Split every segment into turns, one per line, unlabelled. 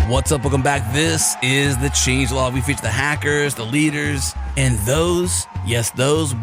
What's up? Welcome back. This is the Changelog. We feature the hackers, the leaders, and those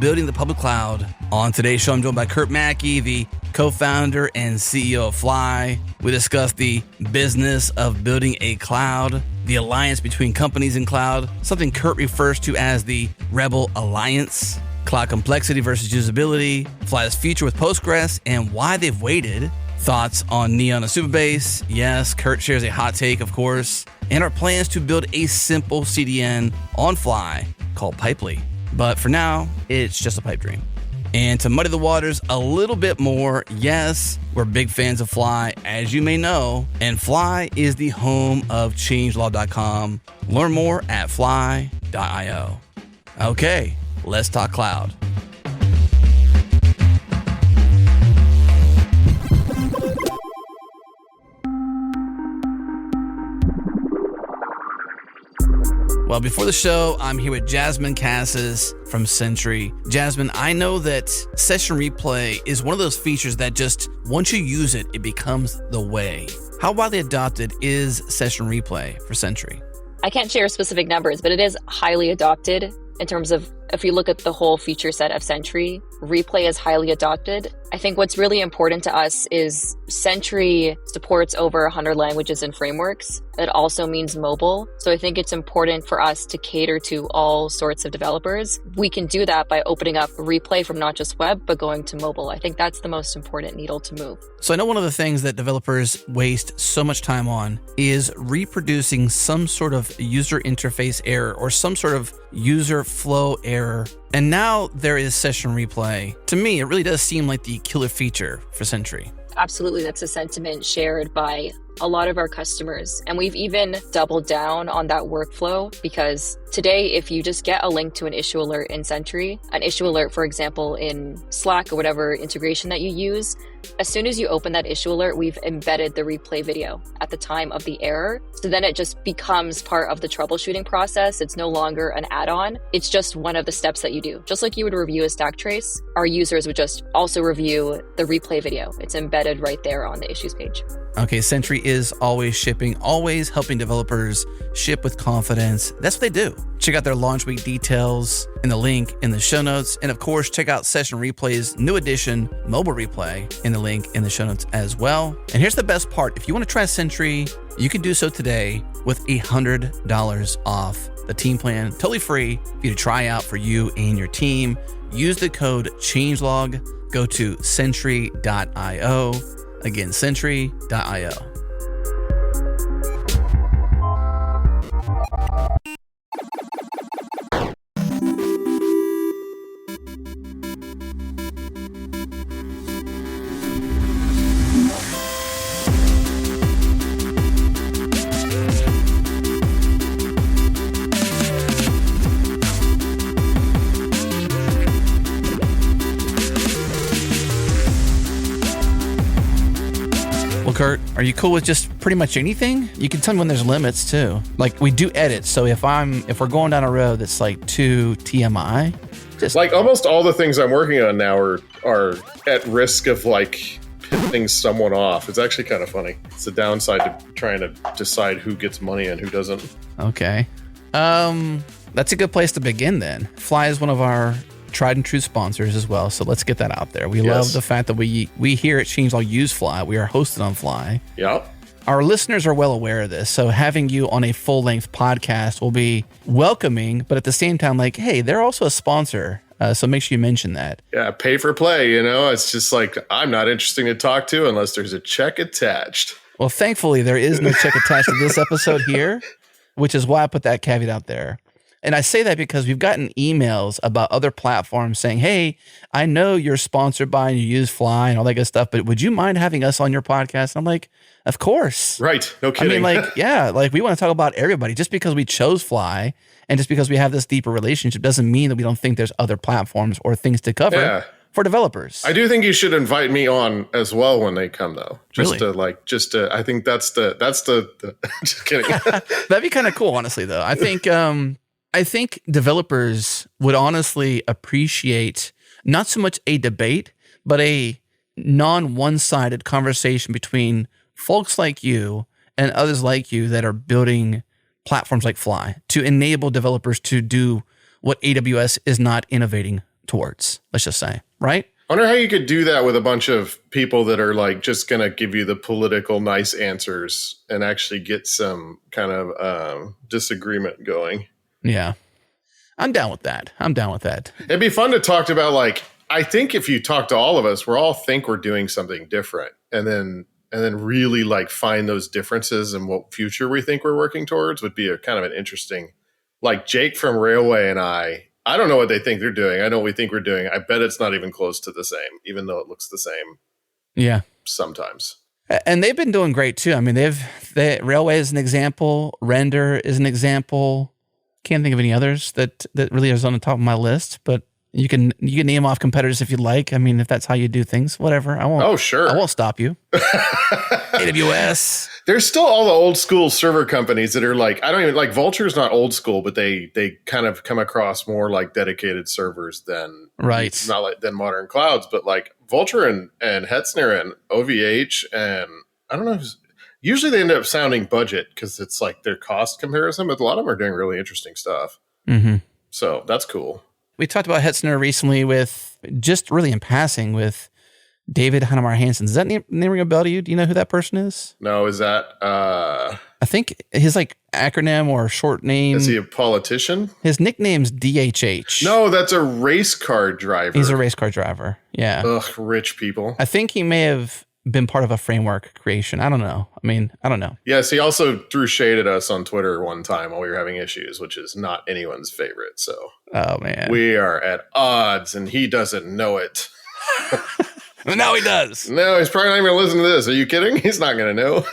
building the public cloud. On today's show, I'm joined by Kurt Mackey, the co-founder and CEO of Fly. We discuss the business of building a cloud, the alliance between companies and cloud, something Kurt refers to as the Rebel Alliance, cloud complexity versus usability, Fly's future with Postgres, and why they've waited. Thoughts on Neon and Supabase. Yes, Kurt shares a hot take, of course, and our plans to build a simple CDN on Fly called Pipely. But for now, it's just a pipe dream. And to muddy the waters a little bit more, yes, we're big fans of Fly, as you may know, and Fly is the home of changelog.com. Learn more at fly.io. Okay, let's talk cloud. Well, before the show, I'm here with Jasmine Cassis from Sentry. Jasmine, I know that Session Replay is one of those features that just, once you use it, it becomes the way. How widely adopted is Session Replay for Sentry?
I can't share specific numbers, but it is highly adopted in terms of, if you look at the whole feature set of Sentry, Replay is highly adopted. I think what's really important to us is Sentry supports over 100 languages and frameworks. That also means mobile. So I think it's important for us to cater to all sorts of developers. We can do that by opening up Replay from not just web, but going to mobile. I think that's the most important needle to move.
So I know one of the things that developers waste so much time on is reproducing some sort of user interface error or some sort of user flow error. And now there is Session Replay. To me, it really does seem like the killer feature for Sentry.
Absolutely. That's a sentiment shared by a lot of our customers. And we've even doubled down on that workflow because today, if you just get a link to an issue alert in Sentry, an issue alert, for example, in Slack or whatever integration that you use, as soon as you open that issue alert, we've embedded the replay video at the time of the error. So then it just becomes part of the troubleshooting process. It's no longer an add-on. It's just one of the steps that you do. Just like you would review a stack trace, our users would just also review the replay video. It's embedded right there on the issues page.
Okay, Sentry is always shipping, always helping developers ship with confidence. That's what they do. Check out their launch week details in the link in the show notes. And of course, check out Session Replay's new edition, Mobile Replay, in the link in the show notes as well. And here's the best part. If you want to try Sentry, you can do so today with $100 off the team plan. Totally free for you to try out for you and your team. Use the code CHANGELOG. Go to sentry.io. Again, sentry.io. Kurt, are you cool with just pretty much anything? You can tell me when there's limits too. Like we do edit, so if we're going down a road that's like too TMI, just
like almost all the things I'm working on now are at risk of like pissing someone off. It's actually kind of funny. It's the downside to trying to decide who gets money and who doesn't.
Okay, that's a good place to begin then. Fly is one of our tried and true sponsors as well, so let's get that out there. We love the fact that we here at Changelog use Fly. We are hosted on Fly.
Yep.
Our listeners are well aware of this, so having you on a full-length podcast will be welcoming, but at the same time, like, hey, they're also a sponsor, so make sure you mention that.
Yeah, pay for play, it's just like, I'm not interesting to talk to unless there's a check attached.
Well, thankfully, there is no check attached to this episode here, which is why I put that caveat out there. And I say that because we've gotten emails about other platforms saying, hey, I know you're sponsored by and you use Fly and all that good stuff, but would you mind having us on your podcast? And I'm like, of course.
Right. No kidding.
I mean, we want to talk about everybody. Just because we chose Fly and just because we have this deeper relationship doesn't mean that we don't think there's other platforms or things to cover for developers.
I do think you should invite me on as well when they come, though.
Really?
I think that's the just kidding.
That'd be kind of cool, honestly, though. I think developers would honestly appreciate not so much a debate, but a non-one-sided conversation between folks like you and others like you that are building platforms like Fly to enable developers to do what AWS is not innovating towards, let's just say, right?
I wonder how you could do that with a bunch of people that are like just going to give you the political nice answers and actually get some kind of disagreement going.
Yeah. I'm down with that.
It'd be fun to talk about, like, I think if you talk to all of us, we all think we're doing something different, and then really like find those differences and what future we think we're working towards would be a kind of an interesting, like Jake from Railway and I don't know what they think they're doing. I know what we think we're doing. I bet it's not even close to the same, even though it looks the same.
Yeah.
Sometimes.
And they've been doing great too. I mean, Railway is an example. Render is an example. Can't think of any others that really is on the top of my list, but you can name off competitors if you'd like. I mean, if that's how you do things, whatever. I won't.
Oh, sure.
I won't stop you. AWS.
There's still all the old school server companies that are like, I don't even like Vulture's not old school, but they kind of come across more like dedicated servers than
right.
Not like than modern clouds, but like Vulture and Hetzner and OVH and I don't know. Usually they end up sounding budget because it's like their cost comparison, but a lot of them are doing really interesting stuff.
Mm-hmm.
So that's cool.
We talked about Hetzner recently with just really in passing with David Hannemar Hansen. Does that name ring a bell to you? Do you know who that person is?
No, is that
I think his like acronym or short name.
Is he a politician?
His nickname's DHH.
No, that's a race car driver.
He's a race car driver. Yeah.
Ugh, rich people.
I think he may have been part of a framework creation. I don't know. I don't know.
Yes, he also threw shade at us on Twitter one time while we were having issues, which is not anyone's favorite. So,
oh man,
we are at odds, and he doesn't know it.
Now he does.
No, he's probably not even going to listen to this. Are you kidding? He's not going to know.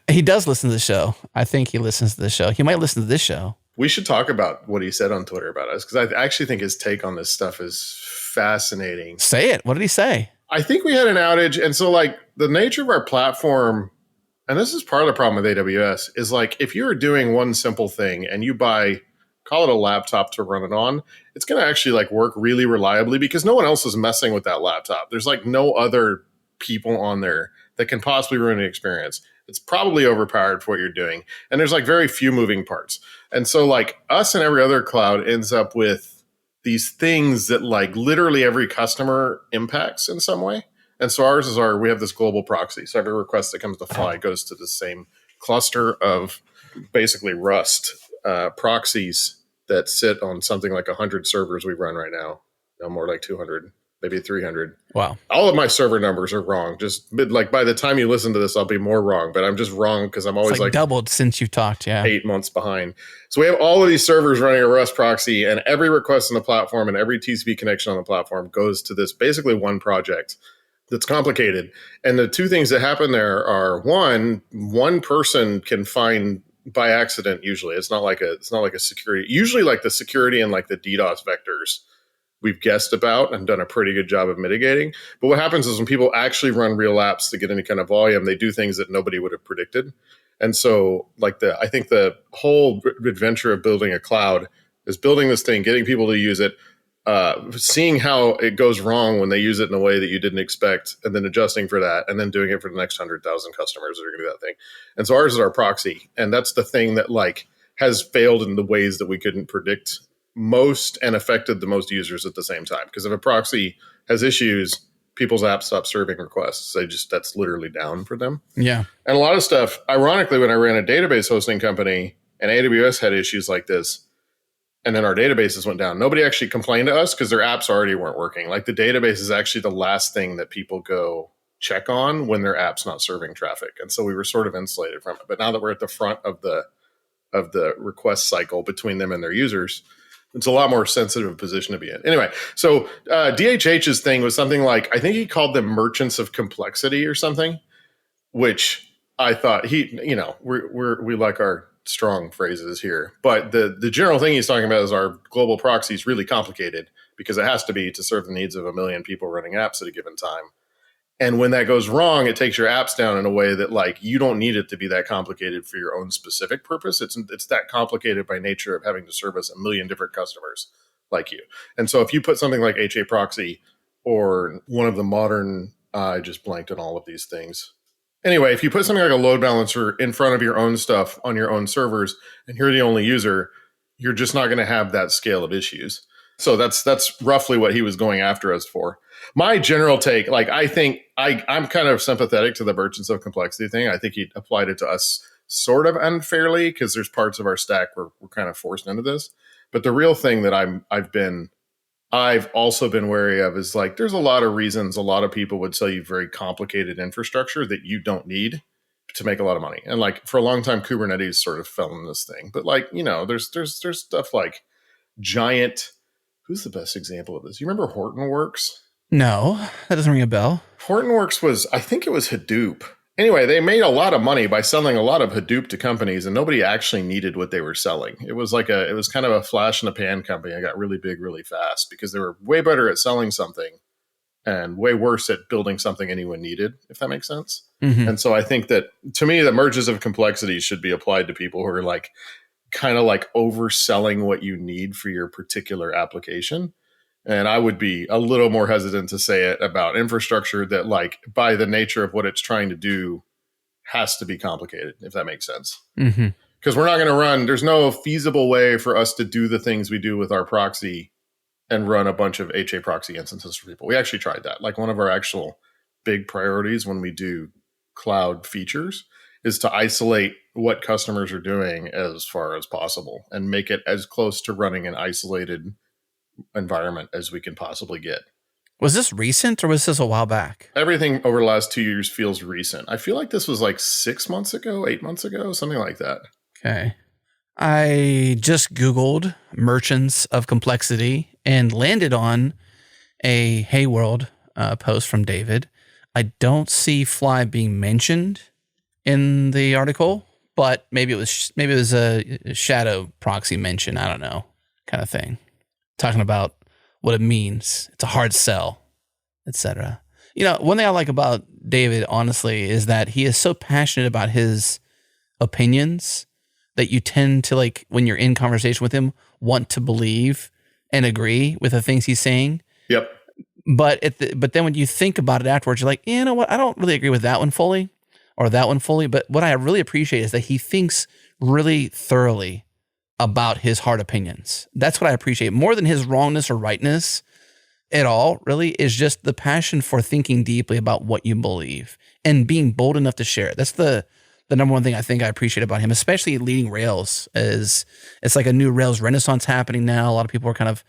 He does listen to the show. I think he listens to the show. He might listen to this show.
We should talk about what he said on Twitter about us, because I actually think his take on this stuff is fascinating.
Say it. What did he say?
I think we had an outage. And so like the nature of our platform, and this is part of the problem with AWS, is like if you're doing one simple thing and you buy, call it a laptop to run it on, it's going to actually like work really reliably because no one else is messing with that laptop. There's like no other people on there that can possibly ruin the experience. It's probably overpowered for what you're doing. And there's like very few moving parts. And so like us and every other cloud ends up with these things that like literally every customer impacts in some way. And so ours is we have this global proxy. So every request that comes to Fly goes to the same cluster of basically Rust proxies that sit on something like 100 servers we run right now. No, more like 200, maybe 300.
Wow.
All of my server numbers are wrong. Just like by the time you listen to this, I'll be more wrong, but I'm just wrong because I'm always
it's like doubled since you've talked. Yeah.
8 months behind. So we have all of these servers running a Rust proxy, and every request on the platform and every TCP connection on the platform goes to this basically one project that's complicated. And the two things that happen there are one person can find by accident. Usually it's not like a security, usually like the security and like the DDoS vectors we've guessed about and done a pretty good job of mitigating. But what happens is when people actually run real apps to get any kind of volume, they do things that nobody would have predicted. And so like I think the whole adventure of building a cloud is building this thing, getting people to use it, seeing how it goes wrong when they use it in a way that you didn't expect, and then adjusting for that, and then doing it for the next 100,000 customers that are going to do that thing. And so ours is our proxy. And that's the thing that like has failed in the ways that we couldn't predict most and affected the most users at the same time. Because if a proxy has issues, people's apps stop serving requests. That's literally down for them.
Yeah.
And a lot of stuff, ironically, when I ran a database hosting company and AWS had issues like this, and then our databases went down, nobody actually complained to us because their apps already weren't working. Like the database is actually the last thing that people go check on when their app's not serving traffic. And so we were sort of insulated from it. But now that we're at the front of the request cycle between them and their users, it's a lot more sensitive position to be in. Anyway, so DHH's thing was something like, I think he called them merchants of complexity or something, which I thought we like our strong phrases here. But the general thing he's talking about is our global proxy is really complicated because it has to be to serve the needs of 1 million people running apps at a given time. And when that goes wrong, it takes your apps down in a way that like you don't need it to be that complicated for your own specific purpose. It's that complicated by nature of having to service 1 million different customers like you. And so if you put something like HA proxy or one of the modern, I just blanked on all of these things. Anyway, if you put something like a load balancer in front of your own stuff on your own servers and you're the only user, you're just not going to have that scale of issues. So that's roughly what he was going after us for. My general take, like I think I'm kind of sympathetic to the merchants of complexity thing. I think he applied it to us sort of unfairly because there's parts of our stack where we're kind of forced into this. But the real thing that I've also been wary of is like there's a lot of reasons a lot of people would sell you very complicated infrastructure that you don't need to make a lot of money. And like for a long time, Kubernetes sort of fell in this thing. But like, there's stuff like giant. Who's the best example of this? You remember Hortonworks?
No, that doesn't ring a bell.
Hortonworks I think it was Hadoop. Anyway, they made a lot of money by selling a lot of Hadoop to companies, and nobody actually needed what they were selling. It was kind of a flash in the pan company. I got really big really fast because they were way better at selling something and way worse at building something anyone needed, if that makes sense.
Mm-hmm.
And so I think that to me, the merges of complexity should be applied to people who are like kind of like overselling what you need for your particular application. And I would be a little more hesitant to say it about infrastructure that, like, by the nature of what it's trying to do, has to be complicated, if that makes sense.
Mm-hmm.
Because we're not going to run, there's no feasible way for us to do the things we do with our proxy and run a bunch of HA proxy instances for people. We actually tried that. Like, one of our actual big priorities when we do cloud features is to isolate what customers are doing as far as possible and make it as close to running an isolated environment as we can possibly get.
Was this recent or was this a while back?
Everything over the last 2 years feels recent. I feel like this was like 6 months ago, 8 months ago, something like that.
Okay. I just Googled merchants of complexity and landed on a Hey World post from David. I don't see Fly being mentioned in the article, but maybe it was a shadow proxy mention. I don't know, kind of thing. Talking about what it means. It's a hard sell, etc. One thing I like about David, honestly, is that he is so passionate about his opinions that you tend to, like, when you're in conversation with him, want to believe and agree with the things he's saying.
Yep.
But then when you think about it afterwards, you're like, you know what? I don't really agree with that one fully or that one fully. But what I really appreciate is that he thinks really thoroughly about his hard opinions. That's what I appreciate more than his wrongness or rightness at all, really, is just the passion for thinking deeply about what you believe and being bold enough to share it. That's the number one thing I think I appreciate about him, especially leading Rails. Is it's like a new Rails renaissance happening now. A lot of people are kind of,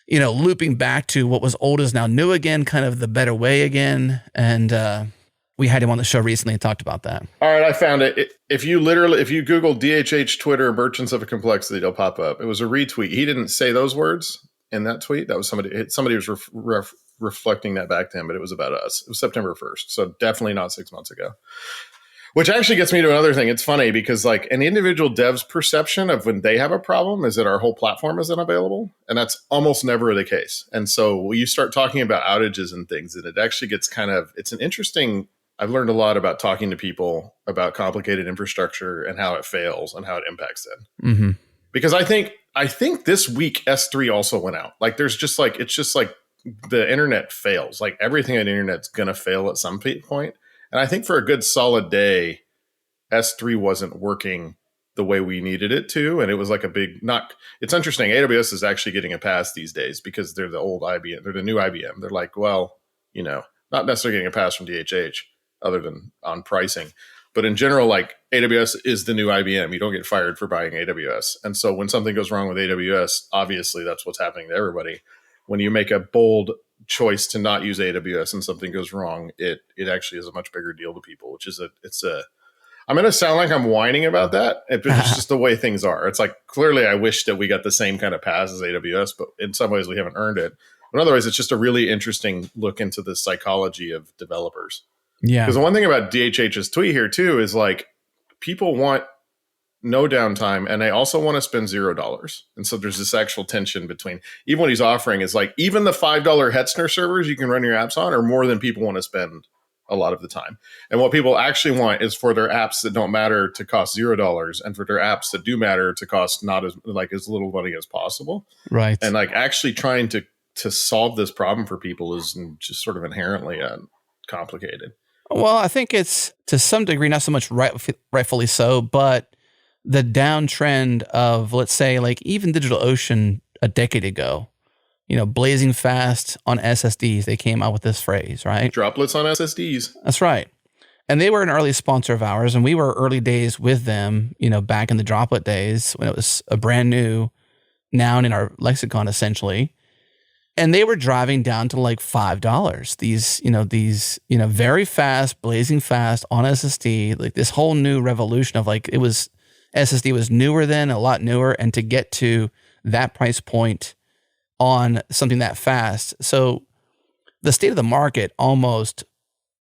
looping back to what was old is now new again, kind of the better way again. And we had him on the show recently and talked about that.
All right, I found it. If you Google DHH Twitter merchants of complexity, it'll pop up. It was a retweet. He didn't say those words in that tweet. That was somebody was reflecting that back to him, but it was about us. It was September 1st, so definitely not 6 months ago. Which actually gets me to another thing. It's funny because like an individual dev's perception of when they have a problem is that our whole platform isn't available. And that's almost never the case. And so when you start talking about outages and things, and it actually gets it's an interesting, I've learned a lot about talking to people about complicated infrastructure and how it fails and how it impacts them.
Mm-hmm. Because
I think this week S3 also went out. Like it's just like the internet fails. Like everything on the internet's going to fail at some point. And I think for a good solid day, S3 wasn't working the way we needed it to. And it was like it's interesting. AWS is actually getting a pass these days because they're the old IBM. They're the new IBM. They're like, well, not necessarily getting a pass from DHH other than on pricing. But in general, like AWS is the new IBM. You don't get fired for buying AWS. And so when something goes wrong with AWS, obviously that's what's happening to everybody. When you make a bold choice to not use AWS and something goes wrong, it actually is a much bigger deal to people, which is I'm going to sound like I'm whining about that. It's just the way things are. It's like, clearly I wish that we got the same kind of pass as AWS, but in some ways we haven't earned it. But in other ways, it's just a really interesting look into the psychology of developers.
Yeah.
Because the one thing about DHH's tweet here too, is like people want no downtime, and they also want to spend $0. And so there's this actual tension between, even what he's offering is like, even the $5 Hetzner servers you can run your apps on are more than people want to spend a lot of the time. And what people actually want is for their apps that don't matter to cost $0, and for their apps that do matter to cost not as little money as possible.
Right.
And like actually trying to solve this problem for people is just sort of inherently complicated.
Well, I think it's to some degree not so much rightfully so, but the downtrend of, let's say, like even DigitalOcean a decade ago, blazing fast on SSDs, they came out with this phrase, right?
Droplets on SSDs.
That's right. And they were an early sponsor of ours, and we were early days with them, back in the Droplet days when it was a brand new noun in our lexicon, essentially. And they were driving down to like $5. These very fast, blazing fast on SSD, like this whole new revolution of like, SSD was newer then, a lot newer. And to get to that price point on something that fast. So the state of the market almost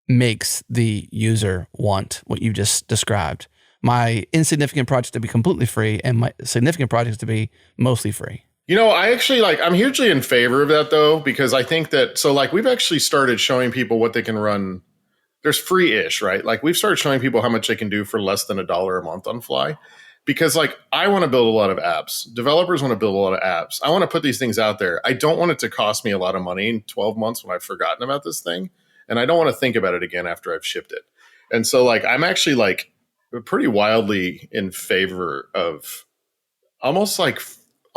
makes the user want what you just described. My insignificant projects to be completely free and my significant projects to be mostly free.
I actually I'm hugely in favor of that though, because I think that, so like we've actually started showing people what they can run. There's free-ish, right? Like we've started showing people how much they can do for less than $1 a month on Fly. Because like I want to build a lot of apps. Developers want to build a lot of apps. I want to put these things out there. I don't want it to cost me a lot of money in 12 months when I've forgotten about this thing. And I don't want to think about it again after I've shipped it. And so like I'm actually like pretty wildly in favor of almost like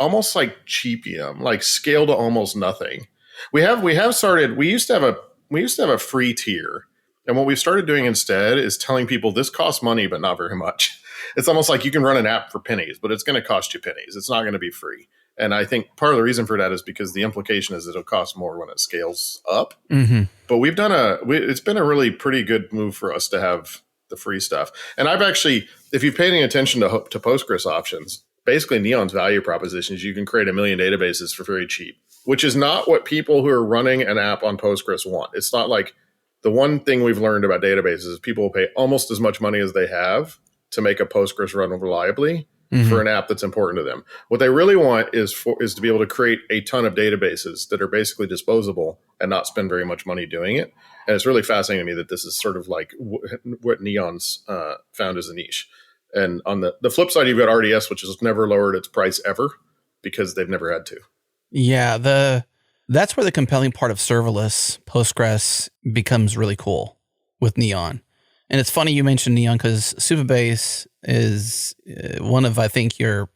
cheapium, like scale to almost nothing. We used to have a free tier. And what we've started doing instead is telling people this costs money, but not very much. It's almost like you can run an app for pennies, but it's going to cost you pennies. It's not going to be free. And I think part of the reason for that is because the implication is it'll cost more when it scales up.
Mm-hmm.
But it's been a really pretty good move for us to have the free stuff. And I've actually, if you've paid any attention to Postgres options, basically Neon's value proposition is you can create 1 million databases for very cheap, which is not what people who are running an app on Postgres want. It's not like the one thing we've learned about databases is people will pay almost as much money as they have to make a Postgres run reliably for an app that's important to them. What they really want is to be able to create a ton of databases that are basically disposable and not spend very much money doing it. And it's really fascinating to me that this is sort of like what Neon's found as a niche. And on the flip side, you've got RDS, which has never lowered its price ever because they've never had to.
Yeah, that's where the compelling part of serverless Postgres becomes really cool with Neon. And it's funny you mentioned Neon because Supabase is one of, I think, your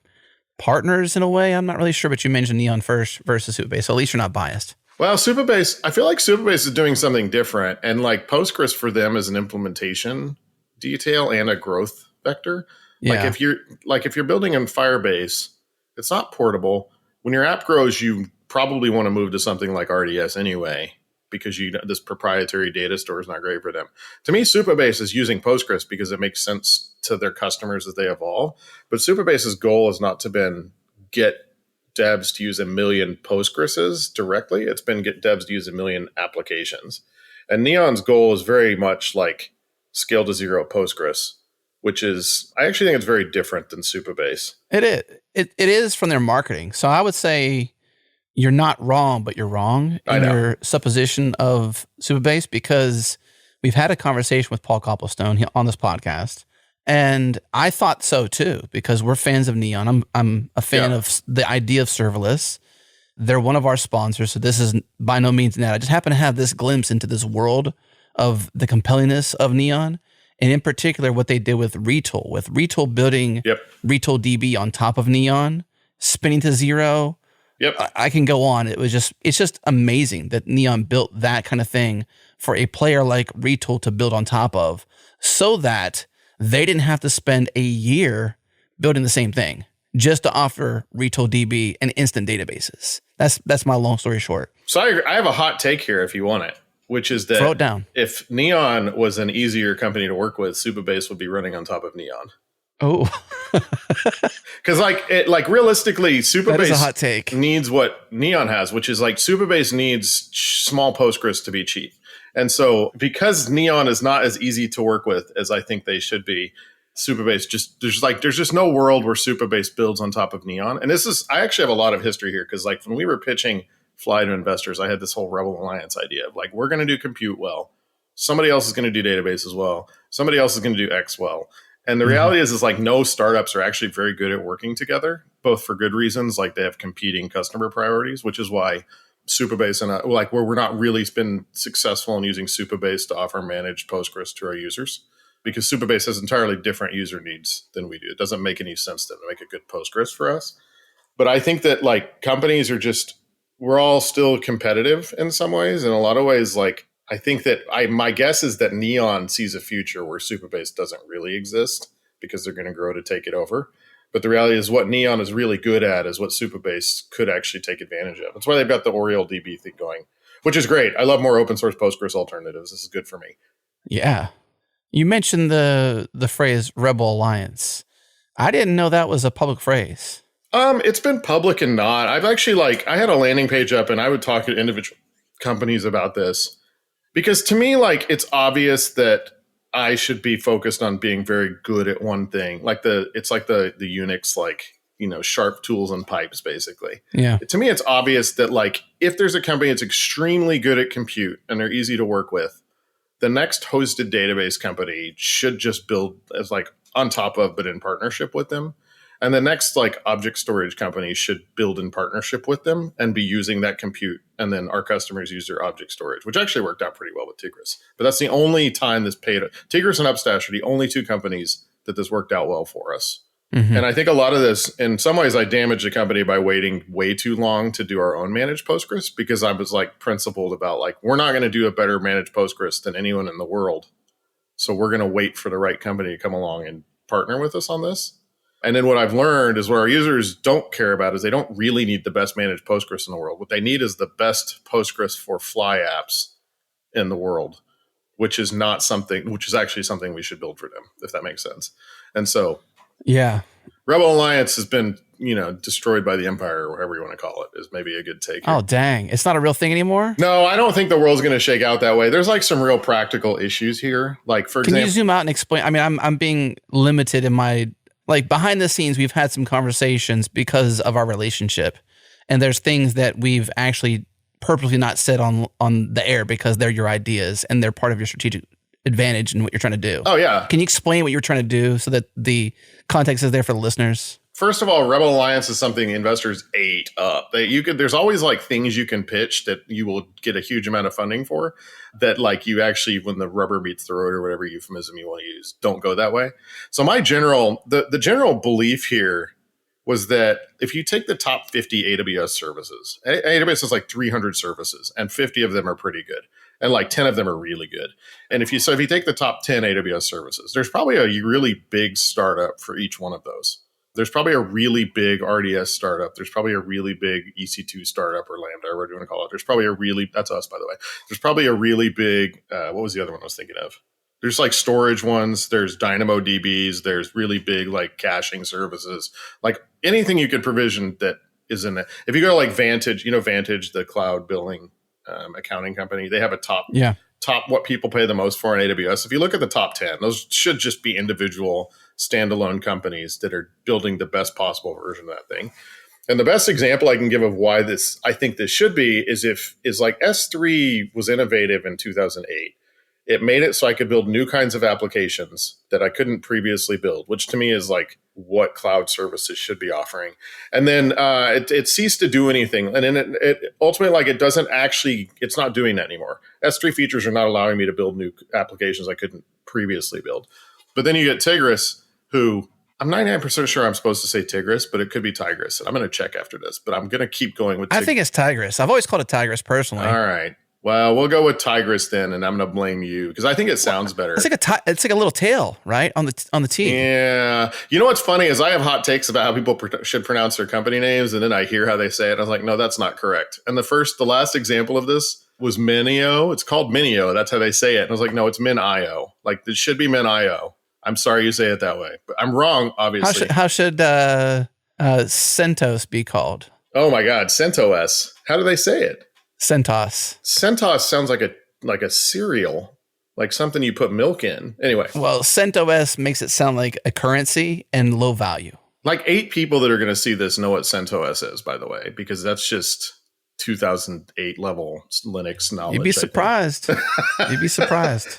partners in a way. I'm not really sure, but you mentioned Neon first versus Supabase. So at least you're not biased.
Well, Supabase, I feel like Supabase is doing something different. And like Postgres for them is an implementation detail and a growth vector.
Yeah.
Like if you're building in Firebase, it's not portable. When your app grows, you probably want to move to something like RDS anyway, because this proprietary data store is not great for them. To me, Supabase is using Postgres because it makes sense to their customers as they evolve. But Supabase's goal has not been get devs to use 1 million Postgreses directly. It's been get devs to use 1 million applications. And Neon's goal is very much like scale to zero Postgres, which is, I actually think it's very different than Supabase.
It is from their marketing. So I would say you're not wrong, but you're wrong in your supposition of Supabase, because we've had a conversation with Paul Copplestone on this podcast, and I thought so too, because we're fans of Neon. I'm a fan of the idea of serverless. They're one of our sponsors, so this is by no means that. I just happen to have this glimpse into this world of the compellingness of Neon, and in particular what they did with Retool building Retool DB on top of Neon, spinning to zero.
Yep.
I can go on. It's just amazing that Neon built that kind of thing for a player like Retool to build on top of, so that they didn't have to spend a year building the same thing just to offer Retool DB and instant databases. That's my long story short.
So I have a hot take here if you want it, which is that
Throw it down.
If Neon was an easier company to work with, Supabase would be running on top of Neon.
Oh,
because realistically, Supabase
that is a hot take.
Needs what Neon has, which is like Supabase needs small Postgres to be cheap. And so because Neon is not as easy to work with as I think they should be, Supabase there's just no world where Supabase builds on top of Neon. And I actually have a lot of history here, because like when we were pitching Fly to investors, I had this whole Rebel Alliance idea of like, we're going to do compute well. Somebody else is going to do database as well. Somebody else is going to do X well. And the reality is like no startups are actually very good at working together, both for good reasons, like they have competing customer priorities, which is why Supabase and like where we're not really been successful in using Supabase to offer managed Postgres to our users, because Supabase has entirely different user needs than we do. It doesn't make any sense to make a good Postgres for us. But I think that like companies are just, we're all still competitive in some ways. In a lot of ways, like I think that my guess is that Neon sees a future where Supabase doesn't really exist because they're going to grow to take it over. But the reality is what Neon is really good at is what Supabase could actually take advantage of. That's why they've got the Oriole DB thing going, which is great. I love more open source Postgres alternatives. This is good for me.
Yeah. You mentioned the phrase Rebel Alliance. I didn't know that was a public phrase.
It's been public and not. I've actually I had a landing page up and I would talk to individual companies about this because to me, like it's obvious that I should be focused on being very good at one thing. Like it's like the Unix, like, you know, sharp tools and pipes, basically.
Yeah.
To me, it's obvious that like if there's a company that's extremely good at compute and they're easy to work with, the next hosted database company should just build as like on top of, but in partnership with them. And the next like object storage company should build in partnership with them and be using that compute. And then our customers use their object storage, which actually worked out pretty well with Tigris. But that's the only time this paid. Tigris and Upstash are the only two companies that this worked out well for us. Mm-hmm. And I think a lot of this, in some ways, I damaged the company by waiting way too long to do our own managed Postgres because I was like principled about like, we're not going to do a better managed Postgres than anyone in the world. So we're going to wait for the right company to come along and partner with us on this. And then what I've learned is what our users don't care about is they don't really need the best managed Postgres in the world. What they need is the best Postgres for fly apps in the world, which is actually something we should build for them, if that makes sense. And so,
yeah,
Rebel Alliance has been, destroyed by the Empire, or whatever you want to call it, is maybe a good take here.
Oh, dang. It's not a real thing anymore?
No, I don't think the world's going to shake out that way. There's like some real practical issues here. Like, for example,
can you zoom out and explain? I mean, I'm being limited in my, like behind the scenes, we've had some conversations because of our relationship. And there's things that we've actually purposely not said on the air because they're your ideas and they're part of your strategic advantage in what you're trying to do.
Oh, yeah.
Can you explain what you're trying to do so that the context is there for the listeners?
First of all, Rebel Alliance is something investors ate up. There's always like things you can pitch that you will get a huge amount of funding for that like you actually, when the rubber meets the road or whatever euphemism you want to use, don't go that way. So my the general belief here was that if you take the top 50 AWS services, AWS has like 300 services and 50 of them are pretty good. And like 10 of them are really good. And if you take the top 10 AWS services, there's probably a really big startup for each one of those. There's probably a really big RDS startup. There's probably a really big EC2 startup or Lambda or whatever you want to call it. There's probably that's us, by the way. There's probably a really big, what was the other one I was thinking of? There's like storage ones. There's Dynamo DBs. There's really big like caching services. Like anything you could provision that is in it. If you go to like Vantage, Vantage, the cloud billing accounting company, they have a top what people pay the most for in AWS. If you look at the top 10, those should just be individual standalone companies that are building the best possible version of that thing. And the best example I can give of why I think this should be is like S3 was innovative in 2008. It made it so I could build new kinds of applications that I couldn't previously build, which to me is like what cloud services should be offering. And then it ceased to do anything. And then it ultimately, like it's not doing that anymore. S3 features are not allowing me to build new applications I couldn't previously build. But then you get Tigris, who I'm 99% sure I'm supposed to say Tigris, but it could be Tigris. And I'm going to check after this, but I'm going to keep going with Tigris.
I think it's Tigris. I've always called it Tigris personally.
All right. Well, we'll go with Tigris then, and I'm going to blame you because I think it sounds better.
It's like a little tail, right, on the T.
Yeah. You know what's funny is I have hot takes about how people should pronounce their company names, and then I hear how they say it. And I was like, no, that's not correct. And the last example of this was Minio. It's called Minio. That's how they say it. And I was like, no, it's Min.io. Like it should be Min.io. I'm sorry you say it that way, but I'm wrong. Obviously.
How should CentOS be called?
Oh my God, CentOS. How do they say it?
CentOS.
CentOS sounds like a cereal, like something you put milk in. Anyway.
Well, CentOS makes it sound like a currency and low value.
Like 8 people that are going to see this know what CentOS is, by the way, because that's just 2008 level Linux knowledge.
You'd be surprised. You'd be surprised.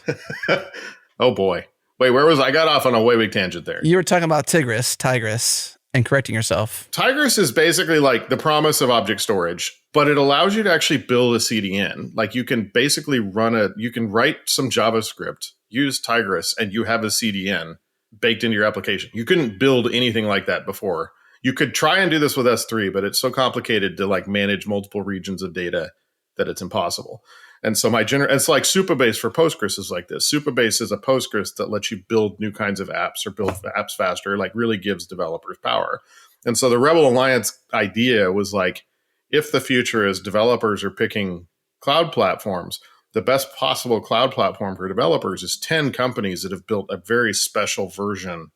Oh boy. Wait, where was I? Got off on a way big tangent there.
You were talking about Tigris. And correcting yourself.
Tigris is basically like the promise of object storage, but it allows you to actually build a CDN. Like you can basically you can write some JavaScript, use Tigris, and you have a CDN baked into your application. You couldn't build anything like that before. You could try and do this with S3, but it's so complicated to like manage multiple regions of data that it's impossible. And so it's like Supabase for Postgres is like this. Supabase is a Postgres that lets you build new kinds of apps or build apps faster, like really gives developers power. And so the Rebel Alliance idea was like, if the future is developers are picking cloud platforms, the best possible cloud platform for developers is 10 companies that have built a very special version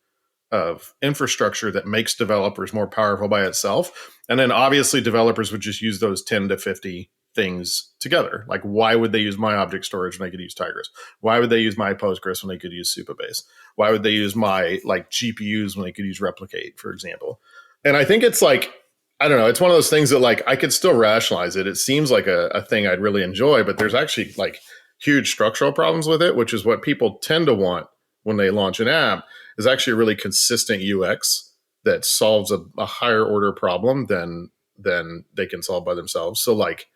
of infrastructure that makes developers more powerful by itself. And then obviously developers would just use those 10 to 50 things together. Like, why would they use my object storage when they could use Tigris? Why would they use my Postgres when they could use Supabase? Why would they use my like GPUs when they could use Replicate, for example? And I think it's like, I don't know, it's one of those things that like I could still rationalize it. It seems like a thing I'd really enjoy, but there's actually like huge structural problems with it, which is what people tend to want when they launch an app, is actually a really consistent UX that solves a higher order problem than they can solve by themselves. So like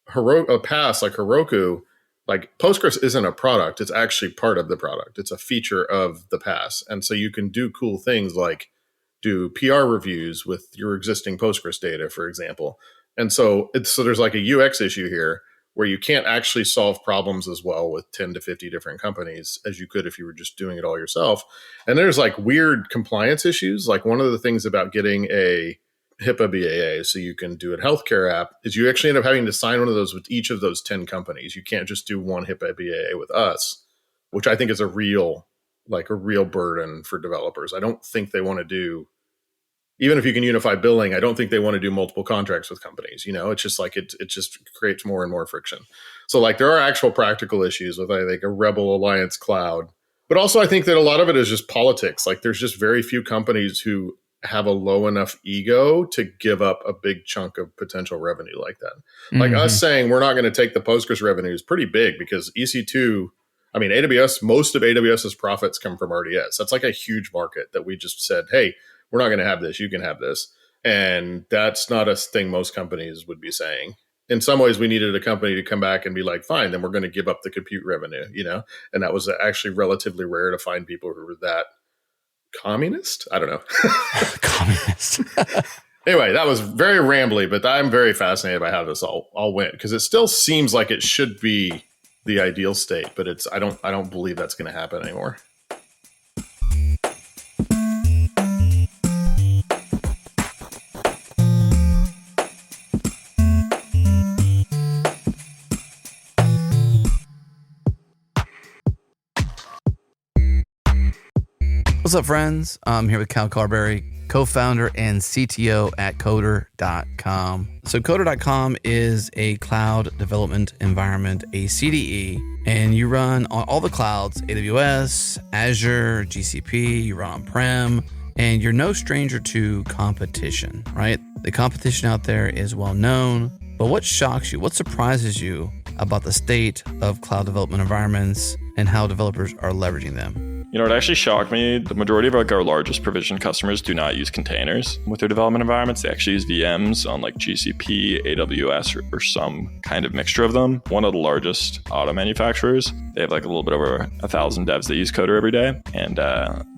a PaaS like Heroku, like Postgres isn't a product. It's actually part of the product. It's a feature of the PaaS. And so you can do cool things like do PR reviews with your existing Postgres data, for example. And so there's like a UX issue here where you can't actually solve problems as well with 10 to 50 different companies as you could if you were just doing it all yourself. And there's like weird compliance issues. Like one of the things about getting a HIPAA BAA, so you can do a healthcare app, is you actually end up having to sign one of those with each of those 10 companies. You can't just do one HIPAA BAA with us, which I think is a real burden for developers. I don't think they want to do, even if you can unify billing, I don't think they want to do multiple contracts with companies. You know, it's just like it just creates more and more friction. So like there are actual practical issues with I think a Rebel Alliance cloud, but also I think that a lot of it is just politics. Like there's just very few companies who have a low enough ego to give up a big chunk of potential revenue like that. Like us saying we're not going to take the Postgres revenue is pretty big because EC2, I mean, AWS, most of AWS's profits come from RDS. That's like a huge market that we just said, hey, we're not going to have this. You can have this. And that's not a thing most companies would be saying. In some ways, we needed a company to come back and be like, fine, then we're going to give up the compute revenue, you know? And that was actually relatively rare to find people who were that communist? I don't know.
Communist.
Anyway, that was very rambly, but I'm very fascinated by how this all went because it still seems like it should be the ideal state, but I don't believe that's going to happen anymore.
What's up, friends? I'm here with Cal Carberry, co-founder and CTO at Coder.com. So Coder.com is a cloud development environment, a CDE, and you run on all the clouds, AWS, Azure, GCP, you run on-prem, and you're no stranger to competition, right? The competition out there is well known, but what shocks you, what surprises you about the state of cloud development environments and how developers are leveraging them?
You know, it actually shocked me. The majority of our largest provision customers do not use containers with their development environments. They actually use VMs on like GCP, AWS, or some kind of mixture of them. One of the largest auto manufacturers, they have like a little bit over 1,000 devs that use Coder every day. And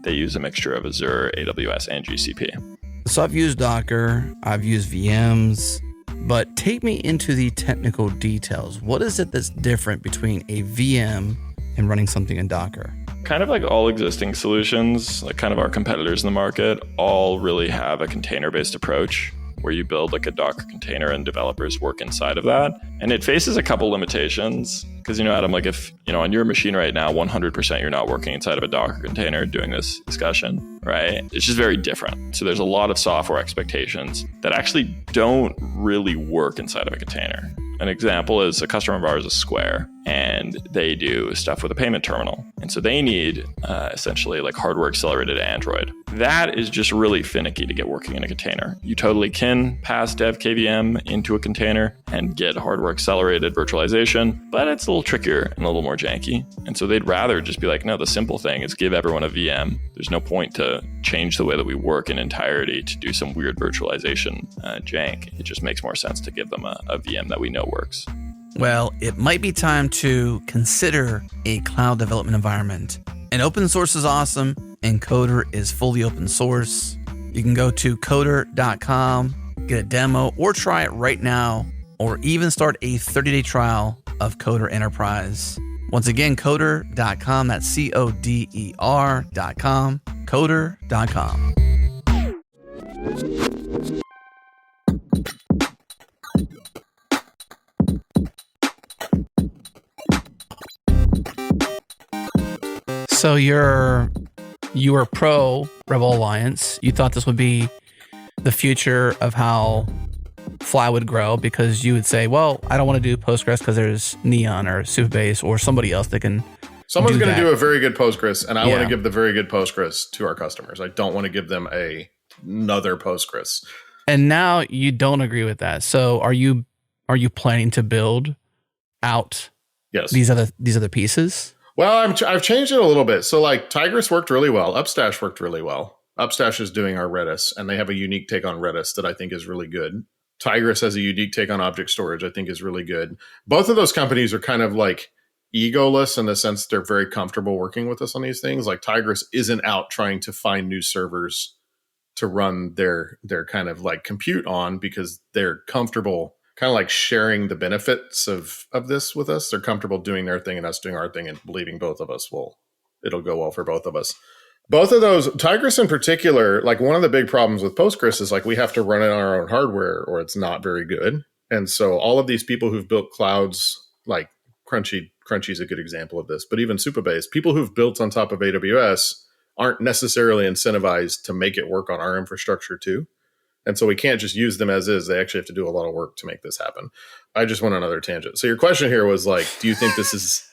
they use a mixture of Azure, AWS, and GCP.
So I've used Docker, I've used VMs, but take me into the technical details. What is it that's different between a VM and running something in Docker?
Kind of like all existing solutions, like kind of our competitors in the market, all really have a container-based approach where you build like a Docker container and developers work inside of that. And it faces a couple limitations because, you know, Adam, like if, you know, on your machine right now, 100% you're not working inside of a Docker container doing this discussion, right? It's just very different. So there's a lot of software expectations that actually don't really work inside of a container. An example is a customer of ours is Square. and they do stuff with a payment terminal. And so they need essentially like hardware accelerated Android. That is just really finicky to get working in a container. You totally can pass dev KVM into a container and get hardware accelerated virtualization, but it's a little trickier and a little more janky. And so they'd rather just be like, no, the simple thing is give everyone a VM. There's no point to change the way that we work in entirety to do some weird virtualization jank. It just makes more sense to give them a VM that we know works.
Well, it might be time to consider a cloud development environment. And open source is awesome, and Coder is fully open source. You can go to coder.com, get a demo, or try it right now, or even start a 30-day trial of Coder Enterprise. Once again, coder.com, that's coder.com, coder.com. So you were pro Rebel Alliance. You thought this would be the future of how Fly would grow, because you would say, well, I don't want to do Postgres because there's Neon or Supabase or somebody else that can.
Someone's going to do a very good Postgres, and I want to give the very good Postgres to our customers. I don't want to give them another Postgres.
And now you don't agree with that. So are you planning to build out these other pieces?
Well, I've changed it a little bit. So like Tigris worked really well. Upstash worked really well. Upstash is doing our Redis, and they have a unique take on Redis that I think is really good. Tigris has a unique take on object storage I think is really good. Both of those companies are kind of like egoless in the sense they're very comfortable working with us on these things. Like Tigris isn't out trying to find new servers to run their kind of like compute on, because they're comfortable kind of like sharing the benefits of this with us. They're comfortable doing their thing and us doing our thing, and believing both of us it'll go well for both of us. Both of those, Tigris in particular, like one of the big problems with Postgres is like we have to run it on our own hardware or it's not very good. And so all of these people who've built clouds, like Crunchy is a good example of this, but even Supabase, people who've built on top of AWS aren't necessarily incentivized to make it work on our infrastructure too. And so we can't just use them as is. They actually have to do a lot of work to make this happen. I just went on another tangent. So your question here was like, do you think this is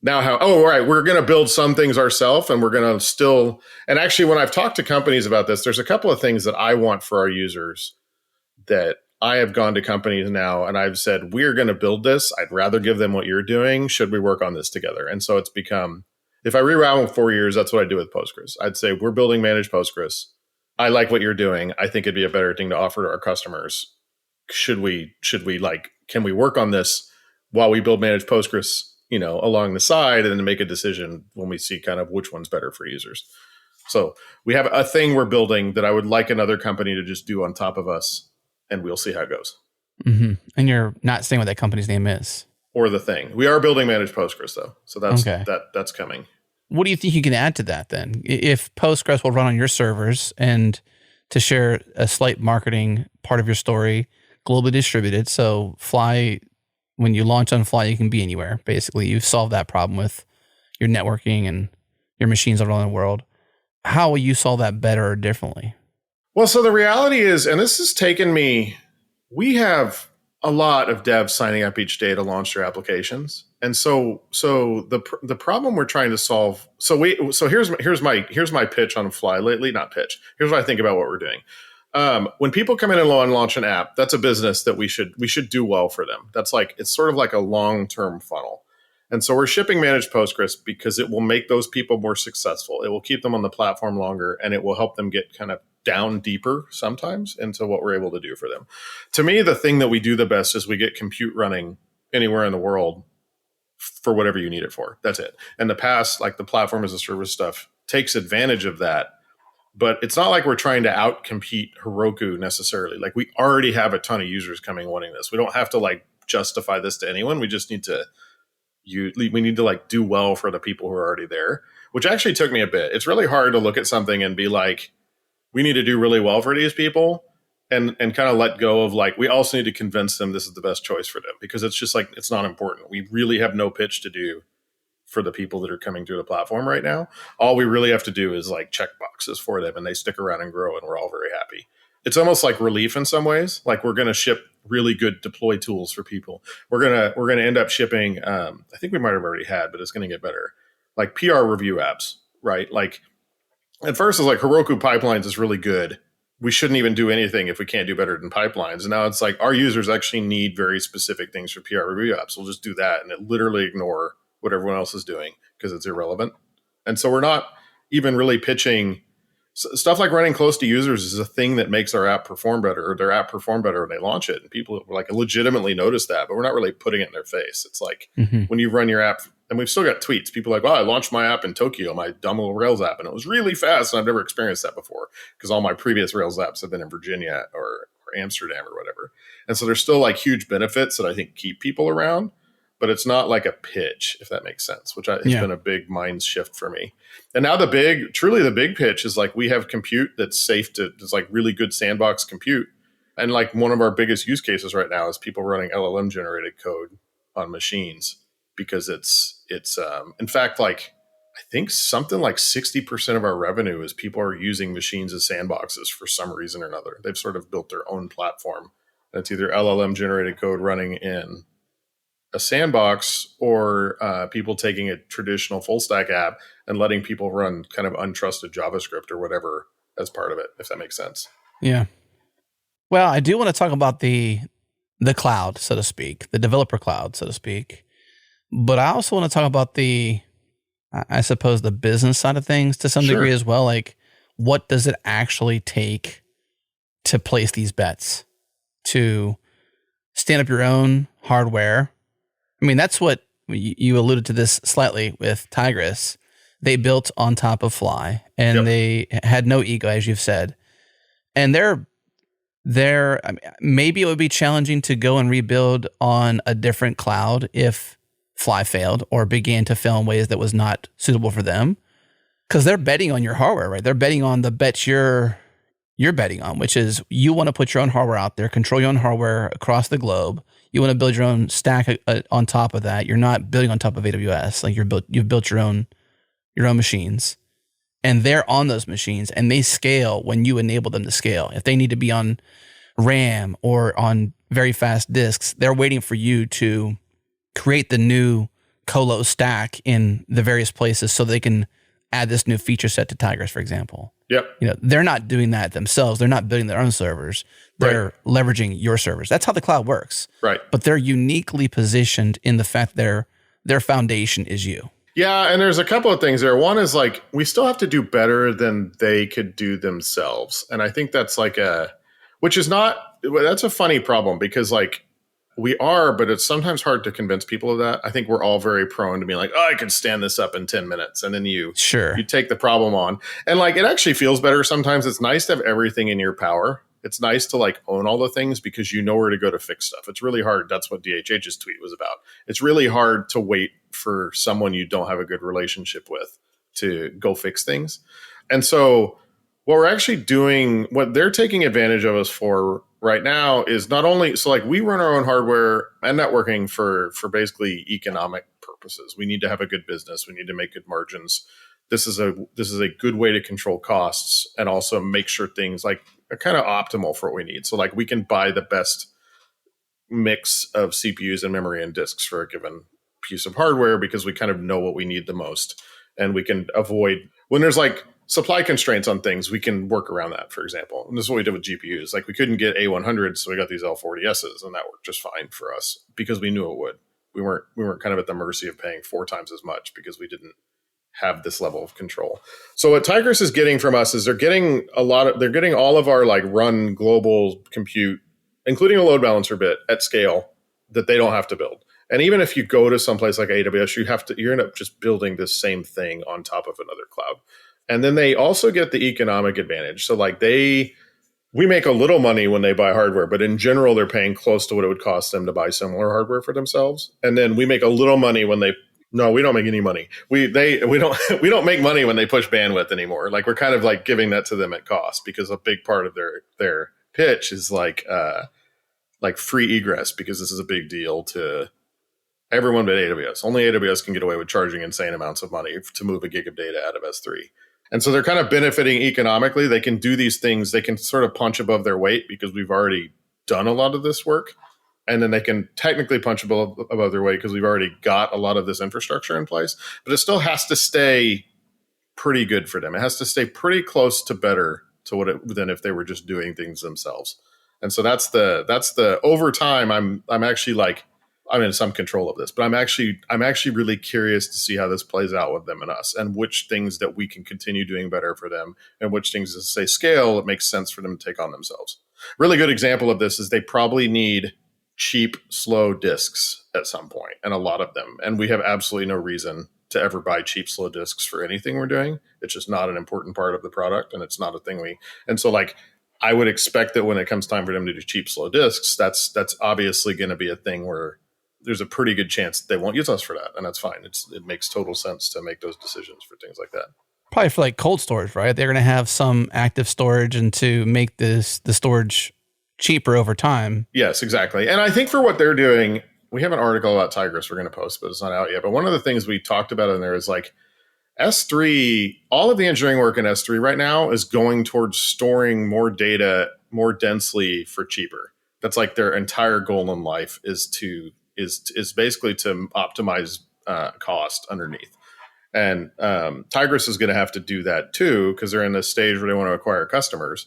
now how, oh, right, we're going to build some things ourselves, and we're going to still, and actually when I've talked to companies about this, there's a couple of things that I want for our users that I have gone to companies now and I've said, we're going to build this. I'd rather give them what you're doing. Should we work on this together? And so it's become, if I rewound 4 years, that's what I do with Postgres. I'd say, we're building managed Postgres. I like what you're doing. I think it'd be a better thing to offer to our customers. Should we like, can we work on this while we build managed Postgres, along the side, and then make a decision when we see kind of which one's better for users. So we have a thing we're building that I would like another company to just do on top of us, and we'll see how it goes.
Mm-hmm. And you're not saying what that company's name is?
Or the thing. We are building managed Postgres though. So that's
okay.
That's coming.
What do you think you can add to that then? If Postgres will run on your servers, and to share a slight marketing part of your story, globally distributed. So Fly, when you launch on Fly, you can be anywhere. Basically, you've solved that problem with your networking and your machines all around the world. How will you solve that better or differently?
Well, so the reality is, and this has taken me, we have a lot of devs signing up each day to launch their applications. And so the problem we're trying to solve. So here's my pitch on Fly lately, not pitch. Here's what I think about what we're doing. When people come in and launch an app, that's a business that we should do well for them. That's like, it's sort of like a long-term funnel. And so we're shipping managed Postgres because it will make those people more successful. It will keep them on the platform longer, and it will help them get kind of down deeper sometimes into what we're able to do for them. To me, the thing that we do the best is we get compute running anywhere in the world for whatever you need it for. That's it. In the past, like the platform as a service stuff takes advantage of that, but it's not like we're trying to outcompete Heroku necessarily. Like we already have a ton of users coming wanting this. We don't have to like justify this to anyone. We just need to like do well for the people who are already there, which actually took me a bit. It's really hard to look at something and be like, we need to do really well for these people and kind of let go of like, we also need to convince them this is the best choice for them, because it's just like, it's not important. We really have no pitch to do for the people that are coming through the platform right now. All we really have to do is like check boxes for them, and they stick around and grow, and we're all very happy. It's almost like relief in some ways. Like we're going to ship really good deploy tools for people. We're gonna end up shipping. I think we might have already had, but it's gonna get better. Like PR review apps, right? Like at first, it's like Heroku Pipelines is really good. We shouldn't even do anything if we can't do better than pipelines. And now it's like our users actually need very specific things for PR review apps. We'll just do that and it literally ignore what everyone else is doing because it's irrelevant. And so we're not even really pitching stuff like running close to users is a thing that makes our app perform better, or their app perform better when they launch it. And people like legitimately notice that, but we're not really putting it in their face. It's like when you run your app, and we've still got tweets. People are like, "Wow, I launched my app in Tokyo, my dumb little Rails app, and it was really fast. And I've never experienced that before because all my previous Rails apps have been in Virginia or Amsterdam or whatever." And so there's still like huge benefits that I think keep people around, but it's not like a pitch, if that makes sense, which has been a big mind shift for me. And now truly the big pitch is like we have compute that's safe it's like really good sandbox compute. And like one of our biggest use cases right now is people running LLM generated code on machines because it's in fact, like I think something like 60% of our revenue is people are using machines as sandboxes for some reason or another. They've sort of built their own platform. That's either LLM generated code running in a sandbox or people taking a traditional full stack app and letting people run kind of untrusted JavaScript or whatever as part of it, if that makes sense.
Yeah. Well, I do want to talk about the cloud, so to speak, the developer cloud, so to speak. But I also want to talk about I suppose, the business side of things to some degree as well. Like, what does it actually take to place these bets, to stand up your own hardware? I mean, that's what you alluded to this slightly with Tigris. They built on top of Fly, and they had no ego, as you've said. And I mean, maybe it would be challenging to go and rebuild on a different cloud if Fly failed or began to fail in ways that was not suitable for them, because they're betting on your hardware, right? They're betting on the bets you're betting on, which is you want to put your own hardware out there, control your own hardware across the globe. You want to build your own stack on top of that. You're not building on top of AWS. Like you've built your own machines, and they're on those machines, and they scale when you enable them to scale. If they need to be on RAM or on very fast disks, they're waiting for you to create the new colo stack in the various places so they can add this new feature set to Tigris, for example.
Yep.
They're not doing that themselves. They're not building their own servers. They're leveraging your servers. That's how the cloud works.
Right.
But they're uniquely positioned in the fact their foundation is you.
Yeah, and there's a couple of things there. One is like we still have to do better than they could do themselves. And I think that's that's a funny problem because like we are, but it's sometimes hard to convince people of that. I think we're all very prone to being like, oh, I could stand this up in 10 minutes. And then you take the problem on. And like, it actually feels better. Sometimes it's nice to have everything in your power. It's nice to like own all the things because you know where to go to fix stuff. It's really hard. That's what DHH's tweet was about. It's really hard to wait for someone you don't have a good relationship with to go fix things. And so what we're actually doing, what they're taking advantage of us for right now is not only, so like we run our own hardware and networking for basically economic purposes. We need to have a good business. We need to make good margins. This is a good way to control costs and also make sure things like are kind of optimal for what we need. So like we can buy the best mix of CPUs and memory and disks for a given piece of hardware because we kind of know what we need the most. And we can avoid, when there's like supply constraints on things, we can work around that, for example. And this is what we did with GPUs. Like we couldn't get A100s, so we got these L40Ss, and that worked just fine for us because we knew it would. We weren't kind of at the mercy of paying 4 times as much because we didn't have this level of control. So what Tigris is getting from us is they're getting all of our like run global compute, including a load balancer bit at scale that they don't have to build. And even if you go to someplace like AWS, you end up just building this same thing on top of another cloud. And then they also get the economic advantage. So like we make a little money when they buy hardware, but in general, they're paying close to what it would cost them to buy similar hardware for themselves. And then we make a little money we don't make any money. We don't make money when they push bandwidth anymore. Like we're kind of like giving that to them at cost because a big part of their pitch is like free egress, because this is a big deal to everyone but AWS. Only AWS can get away with charging insane amounts of money to move a gig of data out of S3. And so they're kind of benefiting economically. They can do these things. They can sort of punch above their weight because we've already done a lot of this work. And then they can technically punch above their weight because we've already got a lot of this infrastructure in place. But it still has to stay pretty good for them. It has to stay pretty close to better than if they were just doing things themselves. And so that's the over time. I'm actually like, I'm in some control of this, but I'm actually really curious to see how this plays out with them and us, and which things that we can continue doing better for them, and which things, as say, scale, it makes sense for them to take on themselves. Really good example of this is they probably need cheap, slow disks at some point, and a lot of them. And we have absolutely no reason to ever buy cheap, slow disks for anything we're doing. It's just not an important part of the product, and it's not a thing and so like, I would expect that when it comes time for them to do cheap, slow disks, that's obviously going to be a thing where there's a pretty good chance they won't use us for that. And that's fine. It makes total sense to make those decisions for things like that.
Probably for like cold storage, right? They're going to have some active storage, and to make the storage cheaper over time.
Yes, exactly. And I think for what they're doing, we have an article about Tigris we're going to post, but it's not out yet. But one of the things we talked about in there is like S3, all of the engineering work in S3 right now is going towards storing more data more densely for cheaper. That's like their entire goal in life is basically to optimize cost underneath. And Tigris is going to have to do that too, because they're in this stage where they want to acquire customers.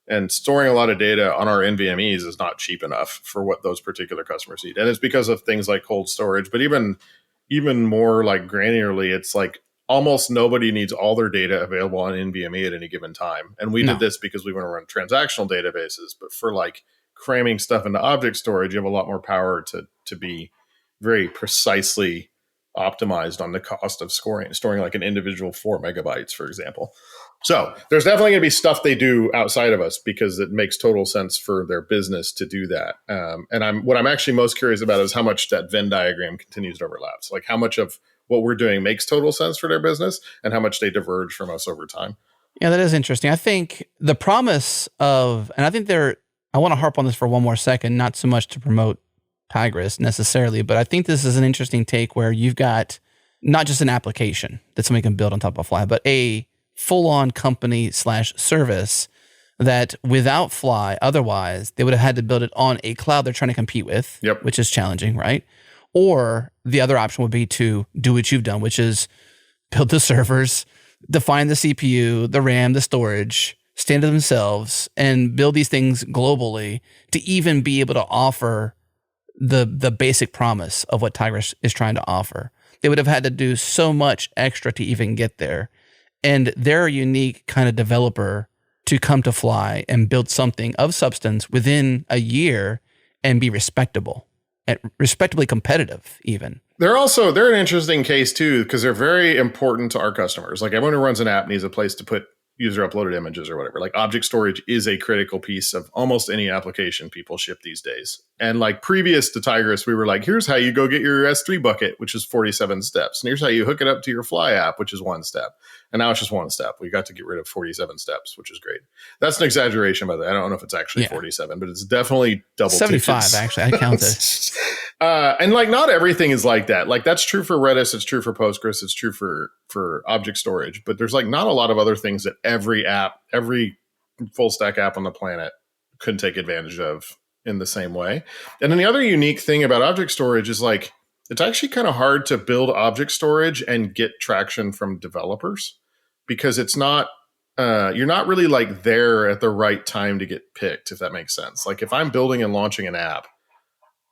And storing a lot of data on our NVMEs is not cheap enough for what those particular customers need. And it's because of things like cold storage, but even more like granularly, it's like almost nobody needs all their data available on NVMe at any given time. And we did this because we want to run transactional databases, but for like cramming stuff into object storage, you have a lot more power to be very precisely optimized on the cost of storing like an individual 4 megabytes, for example. So there's definitely going to be stuff they do outside of us because it makes total sense for their business to do that. And what I'm actually most curious about is how much that Venn diagram continues to overlap. So like how much of what we're doing makes total sense for their business and how much they diverge from us over time.
Yeah, that is interesting. I think the promise of, and I want to harp on this for one more second, not so much to promote Tigris necessarily, but I think this is an interesting take where you've got not just an application that somebody can build on top of Fly, but a full-on company/service that without Fly, otherwise they would have had to build it on a cloud they're trying to compete with, which is challenging, right? Or the other option would be to do what you've done, which is build the servers, define the CPU, the RAM, the storage, stand to themselves, and build these things globally to even be able to offer the basic promise of what Tigris is trying to offer. They would have had to do so much extra to even get there. And they're a unique kind of developer to come to Fly and build something of substance within a year and be respectable and respectably competitive even.
They're an interesting case too, because they're very important to our customers. Like everyone who runs an app needs a place to put user uploaded images or whatever. Like object storage is a critical piece of almost any application people ship these days. And like previous to Tigris, we were like, here's how you go get your S3 bucket, which is 47 steps. And here's how you hook it up to your Fly app, which is 1 step. And now it's just 1 step. We got to get rid of 47 steps, which is great. That's an exaggeration, by the way. I don't know if it's actually 47, but it's definitely double
75,
digits.
actually. I counted.
And like not everything is like that. Like that's true for Redis, it's true for Postgres, it's true for object storage, but there's like not a lot of other things that every full stack app on the planet could take advantage of in the same way. And then the other unique thing about object storage is like it's actually kind of hard to build object storage and get traction from developers because it's not you're not really like there at the right time to get picked, if that makes sense. Like if I'm building and launching an app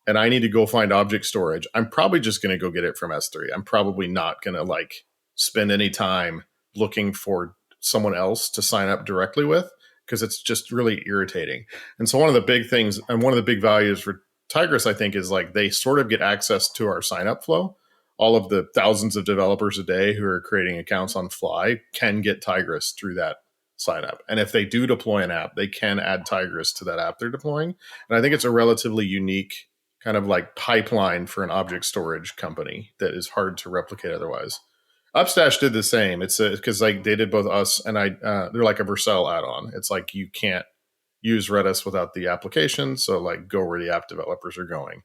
and I need to go find object storage, I'm probably just going to go get it from S3. I'm probably not going to like spend any time looking for someone else to sign up directly with because it's just really irritating. And so one of the big things and one of the big values for Tigris, I think, is like they sort of get access to our sign up flow. All of the thousands of developers a day who are creating accounts on Fly can get Tigris through that sign up. And if they do deploy an app, they can add Tigris to that app they're deploying. And I think it's a relatively unique kind of like pipeline for an object storage company that is hard to replicate otherwise. Upstash did the same. It's because like they did both us and they're like a Vercel add-on. It's like you can't use Redis without the application. So like go where the app developers are going.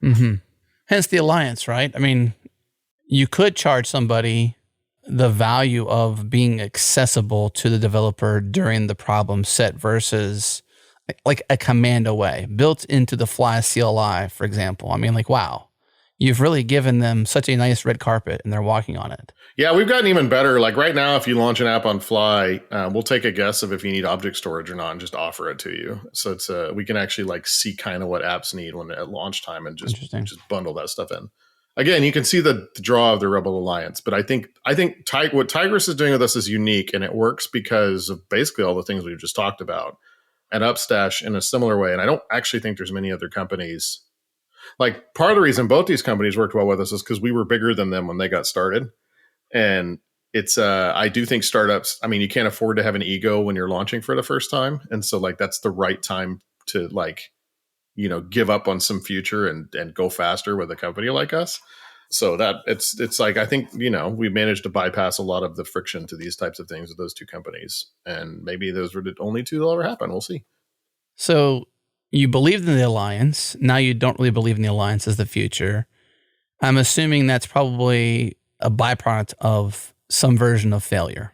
Mm-hmm. Hence the alliance, right? I mean, you could charge somebody the value of being accessible to the developer during the problem set versus like a command away, built into the Fly CLI, for example. I mean, like, wow, you've really given them such a nice red carpet and they're walking on it.
Yeah, we've gotten even better. Like right now, if you launch an app on Fly, we'll take a guess of if you need object storage or not and just offer it to you. So it's we can actually like see kind of what apps need when at launch time and just bundle that stuff in. Again, you can see the draw of the Rebel Alliance, but I think what Tigris is doing with us is unique, and it works because of basically all the things we've just talked about. And Upstash in a similar way, and I don't actually think there's many other companies. Like part of the reason both these companies worked well with us is because we were bigger than them when they got started. And it's I do think startups, I mean, you can't afford to have an ego when you're launching for the first time. And so like that's the right time to like, give up on some future and go faster with a company like us. So that it's like, I think, we managed to bypass a lot of the friction to these types of things with those two companies. And maybe those were the only two that'll ever happen. We'll see.
So you believed in the alliance. Now you don't really believe in the alliance as the future. I'm assuming that's probably a byproduct of some version of failure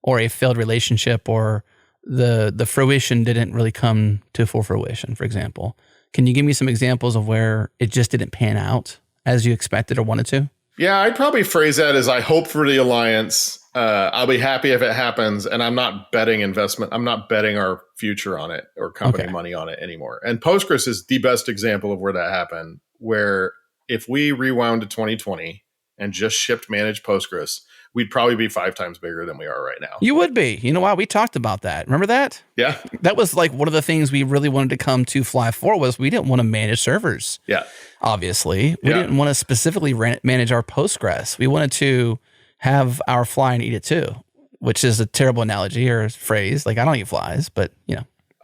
or a failed relationship, or the fruition didn't really come to full fruition, for example. Can you give me some examples of where it just didn't pan out as you expected or wanted to?
Yeah, I'd probably phrase that as I hope for the alliance. I'll be happy if it happens, and I'm not betting investment. I'm not betting our future on it or company money on it anymore. And Postgres is the best example of where that happened, where if we rewound to 2020 and just shipped managed Postgres, we'd probably be 5 times bigger than we are right now.
You would be. You know why? We talked about that. Remember that?
Yeah.
That was like one of the things we really wanted to come to Fly for, was we didn't want to manage servers.
Yeah.
Obviously. We didn't want to specifically manage our Postgres. We wanted to have our fly and eat it too, which is a terrible analogy or phrase. Like, I don't eat flies, but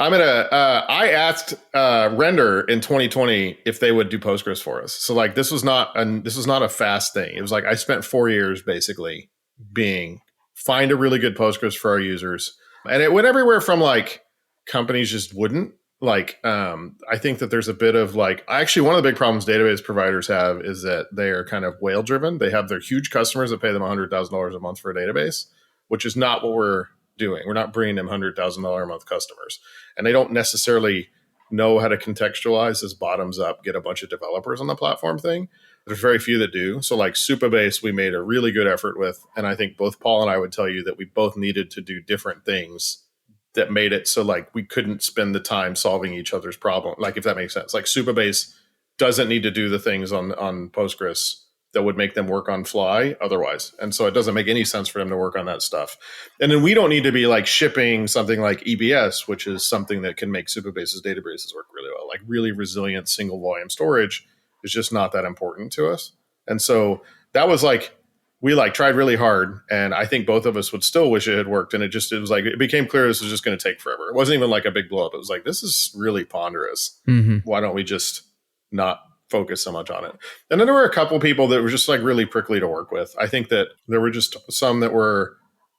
I asked Render in 2020 if they would do Postgres for us. So like this was not a fast thing. It was like I spent 4 years basically find a really good Postgres for our users, and it went everywhere from like companies just wouldn't like. I think that there's a bit of like actually one of the big problems database providers have is that they are kind of whale driven. They have their huge customers that pay them $100,000 a month for a database, which is not what we're doing. We're not bringing them $100,000 a month customers, and they don't necessarily know how to contextualize this bottoms up, get a bunch of developers on the platform thing. There's very few that do. So like Supabase, we made a really good effort with, and I think both Paul and I would tell you that we both needed to do different things that made it so like we couldn't spend the time solving each other's problem. Like if that makes sense, like Supabase doesn't need to do the things on Postgres that would make them work on Fly otherwise. And so it doesn't make any sense for them to work on that stuff. And then we don't need to be like shipping something like EBS, which is something that can make Supabase's databases work really well. Like really resilient single volume storage is just not that important to us. And so that was like, we like tried really hard. And I think both of us would still wish it had worked. And it was like, it became clear this was just going to take forever. It wasn't even like a big blow up. It was like, this is really ponderous. Mm-hmm. Why don't we just not focus so much on it? And then there were a couple people that were just like really prickly to work with. I think that there were just some that were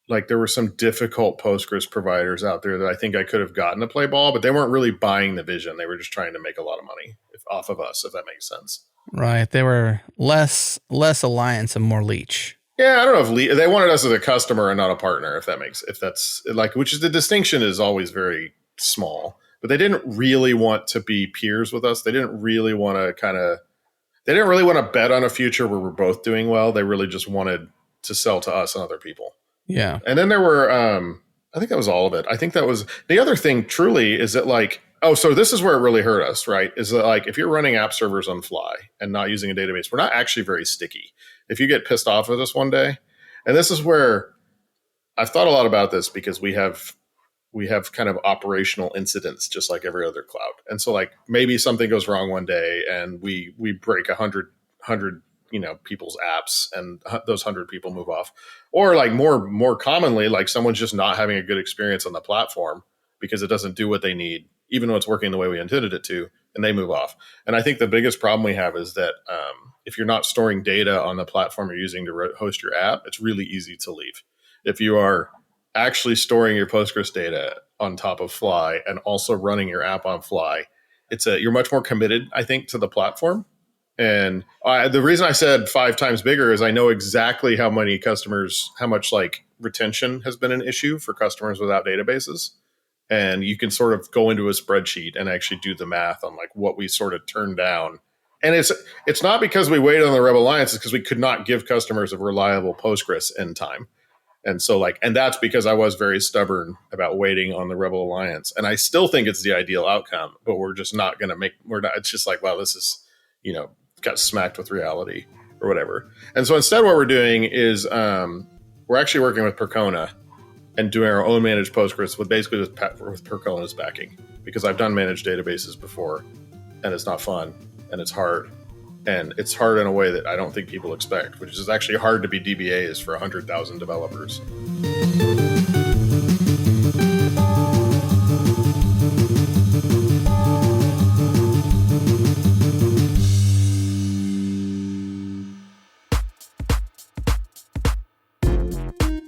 like, there were some difficult Postgres providers out there that I think I could have gotten to play ball, but they weren't really buying the vision. They were just trying to make a lot of money off of us, if that makes sense.
Right. They were less alliance and more leech.
Yeah, I don't know if they wanted us as a customer and not a partner, if that's like, which is the distinction is always very small. But they didn't really want to be peers with us. They didn't really want to bet on a future where we're both doing well. They really just wanted to sell to us and other people.
Yeah.
And then there were, I think that was all of it. I think that was the other thing truly is that like, so this is where it really hurt us, right? Is that like, if you're running app servers on Fly and not using a database, we're not actually very sticky. If you get pissed off with us one day, and this is where I've thought a lot about this because we have kind of operational incidents just like every other cloud. And so like maybe something goes wrong one day and we break 100 people's apps and those 100 people move off. Or like more commonly, like someone's just not having a good experience on the platform because it doesn't do what they need, even though it's working the way we intended it to, and they move off. And I think the biggest problem we have is that if you're not storing data on the platform you're using to host your app, it's really easy to leave. If you are actually storing your Postgres data on top of Fly and also running your app on Fly, you're much more committed, I think, to the platform. And the reason I said 5 times bigger is I know exactly how much like retention has been an issue for customers without databases. And you can sort of go into a spreadsheet and actually do the math on like what we sort of turned down. And it's not because we waited on the Rebel Alliance, it's because we could not give customers a reliable Postgres in time. And so and that's because I was very stubborn about waiting on the Rebel Alliance. And I still think it's the ideal outcome, but we're just not going to it's just like, well, this is, got smacked with reality or whatever. And so instead what we're doing is we're actually working with Percona and doing our own managed Postgres with Percona's backing, because I've done managed databases before and it's not fun and it's hard. And it's hard in a way that I don't think people expect, which is actually hard to be DBAs for 100,000 developers.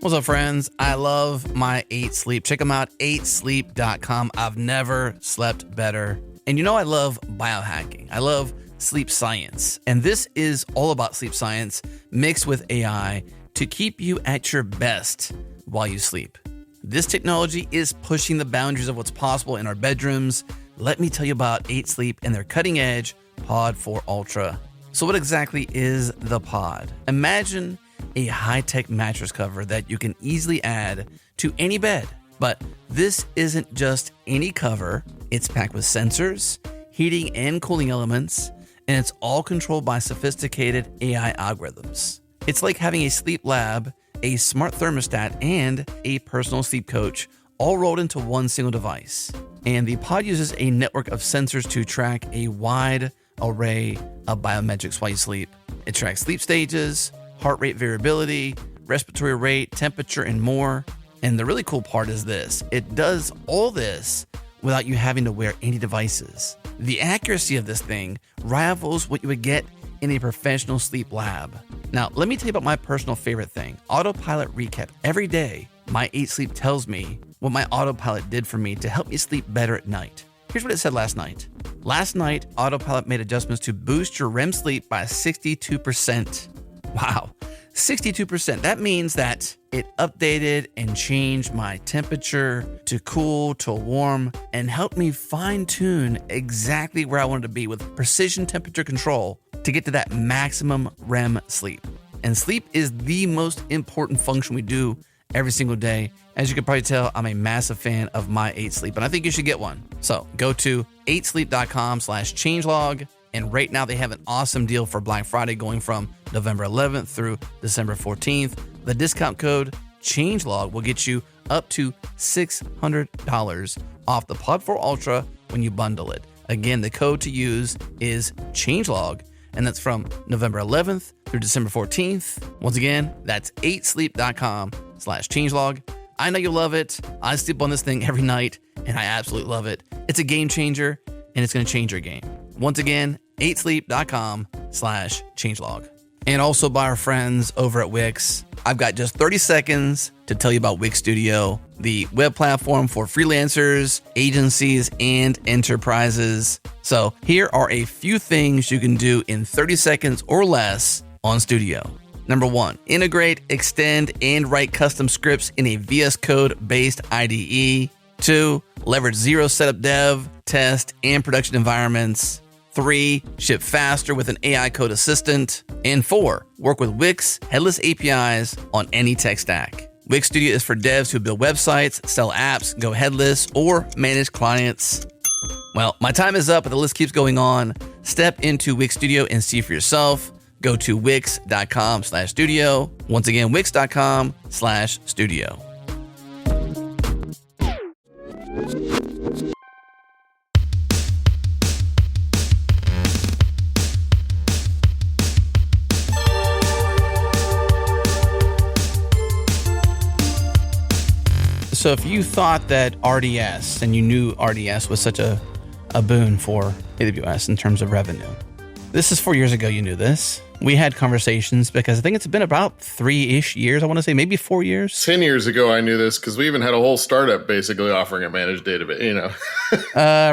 What's up, friends? I love my 8 Sleep. Check them out, 8sleep.com. I've never slept better. And I love biohacking. I love sleep science. And this is all about sleep science mixed with AI to keep you at your best while you sleep. This technology is pushing the boundaries of what's possible in our bedrooms. Let me tell you about 8 Sleep and their cutting edge Pod 4 Ultra. So what exactly is the Pod? Imagine a high-tech mattress cover that you can easily add to any bed. But this isn't just any cover. It's packed with sensors, heating and cooling elements, and it's all controlled by sophisticated AI algorithms. It's like having a sleep lab, a smart thermostat, and a personal sleep coach all rolled into one single device. And the Pod uses a network of sensors to track a wide array of biometrics while you sleep. It tracks sleep stages, heart rate variability, respiratory rate, temperature, and more. And the really cool part is this: it does all this without you having to wear any devices. The accuracy of this thing rivals what you would get in a professional sleep lab. Now, let me tell you about my personal favorite thing, Autopilot Recap. Every day, my 8 Sleep tells me what my Autopilot did for me to help me sleep better at night. Here's what it said last night. Last night, Autopilot made adjustments to boost your REM sleep by 62%. Wow, 62%. That means that it updated and changed my temperature to cool to warm and helped me fine-tune exactly where I wanted to be with precision temperature control to get to that maximum REM sleep. And sleep is the most important function we do every single day. As you can probably tell, I'm a massive fan of my 8 Sleep, and I think you should get one. So go to 8sleep.com/changelog. And right now they have an awesome deal for Black Friday going from November 11th through December 14th. The discount code CHANGELOG will get you up to $600 off the Pod 4 Ultra when you bundle it. Again, the code to use is CHANGELOG, and that's from November 11th through December 14th. Once again, that's 8sleep.com/changelog. I know you love it. I sleep on this thing every night, and I absolutely love it. It's a game changer, and it's going to change your game. Once again, 8sleep.com/changelog. And also by our friends over at Wix. I've got just 30 seconds to tell you about Wix Studio, the web platform for freelancers, agencies, and enterprises. So here are a few things you can do in 30 seconds or less on Studio. Number 1, integrate, extend, and write custom scripts in a VS Code-based IDE. 2, leverage zero setup dev, test, and production environments. 3, ship faster with an AI code assistant. And 4, work with Wix headless APIs on any tech stack. Wix Studio is for devs who build websites, sell apps, go headless, or manage clients. Well, my time is up, but the list keeps going on. Step into Wix Studio and see for yourself. Go to wix.com/studio. Once again, wix.com/studio. So if you thought that RDS, and you knew RDS was such a boon for AWS in terms of revenue, this is 4 years ago you knew this. We had conversations because I think it's been about 3-ish years, I want to say, maybe 4 years.
10 years ago I knew this because we even had a whole startup basically offering a managed database,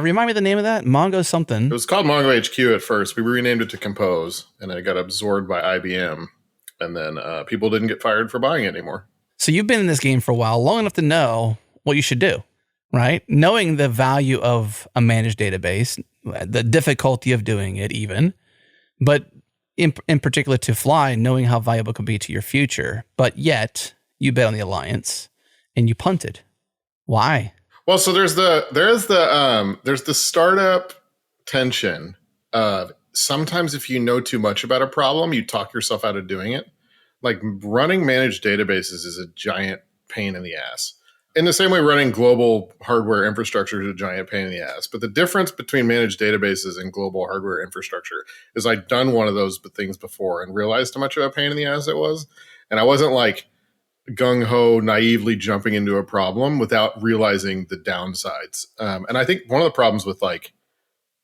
Remind me the name of that? Mongo something.
It was called Mongo HQ at first. We renamed it to Compose, and it got absorbed by IBM. And then people didn't get fired for buying it anymore.
So you've been in this game for a while, long enough to know what you should do. right? Knowing the value of a managed database, the difficulty of doing it even, but in particular to Fly, knowing how valuable it could be to your future, but yet you bet on the Alliance and you punted. Why?
Well, so there's the startup tension of sometimes if you know too much about a problem, you talk yourself out of doing it. Like running managed databases is a giant pain in the ass. In the same way, running global hardware infrastructure is a giant pain in the ass. But the difference between managed databases and global hardware infrastructure is I'd done one of those things before and realized how much of a pain in the ass it was. And I wasn't like gung-ho, naively jumping into a problem without realizing the downsides. And I think one of the problems with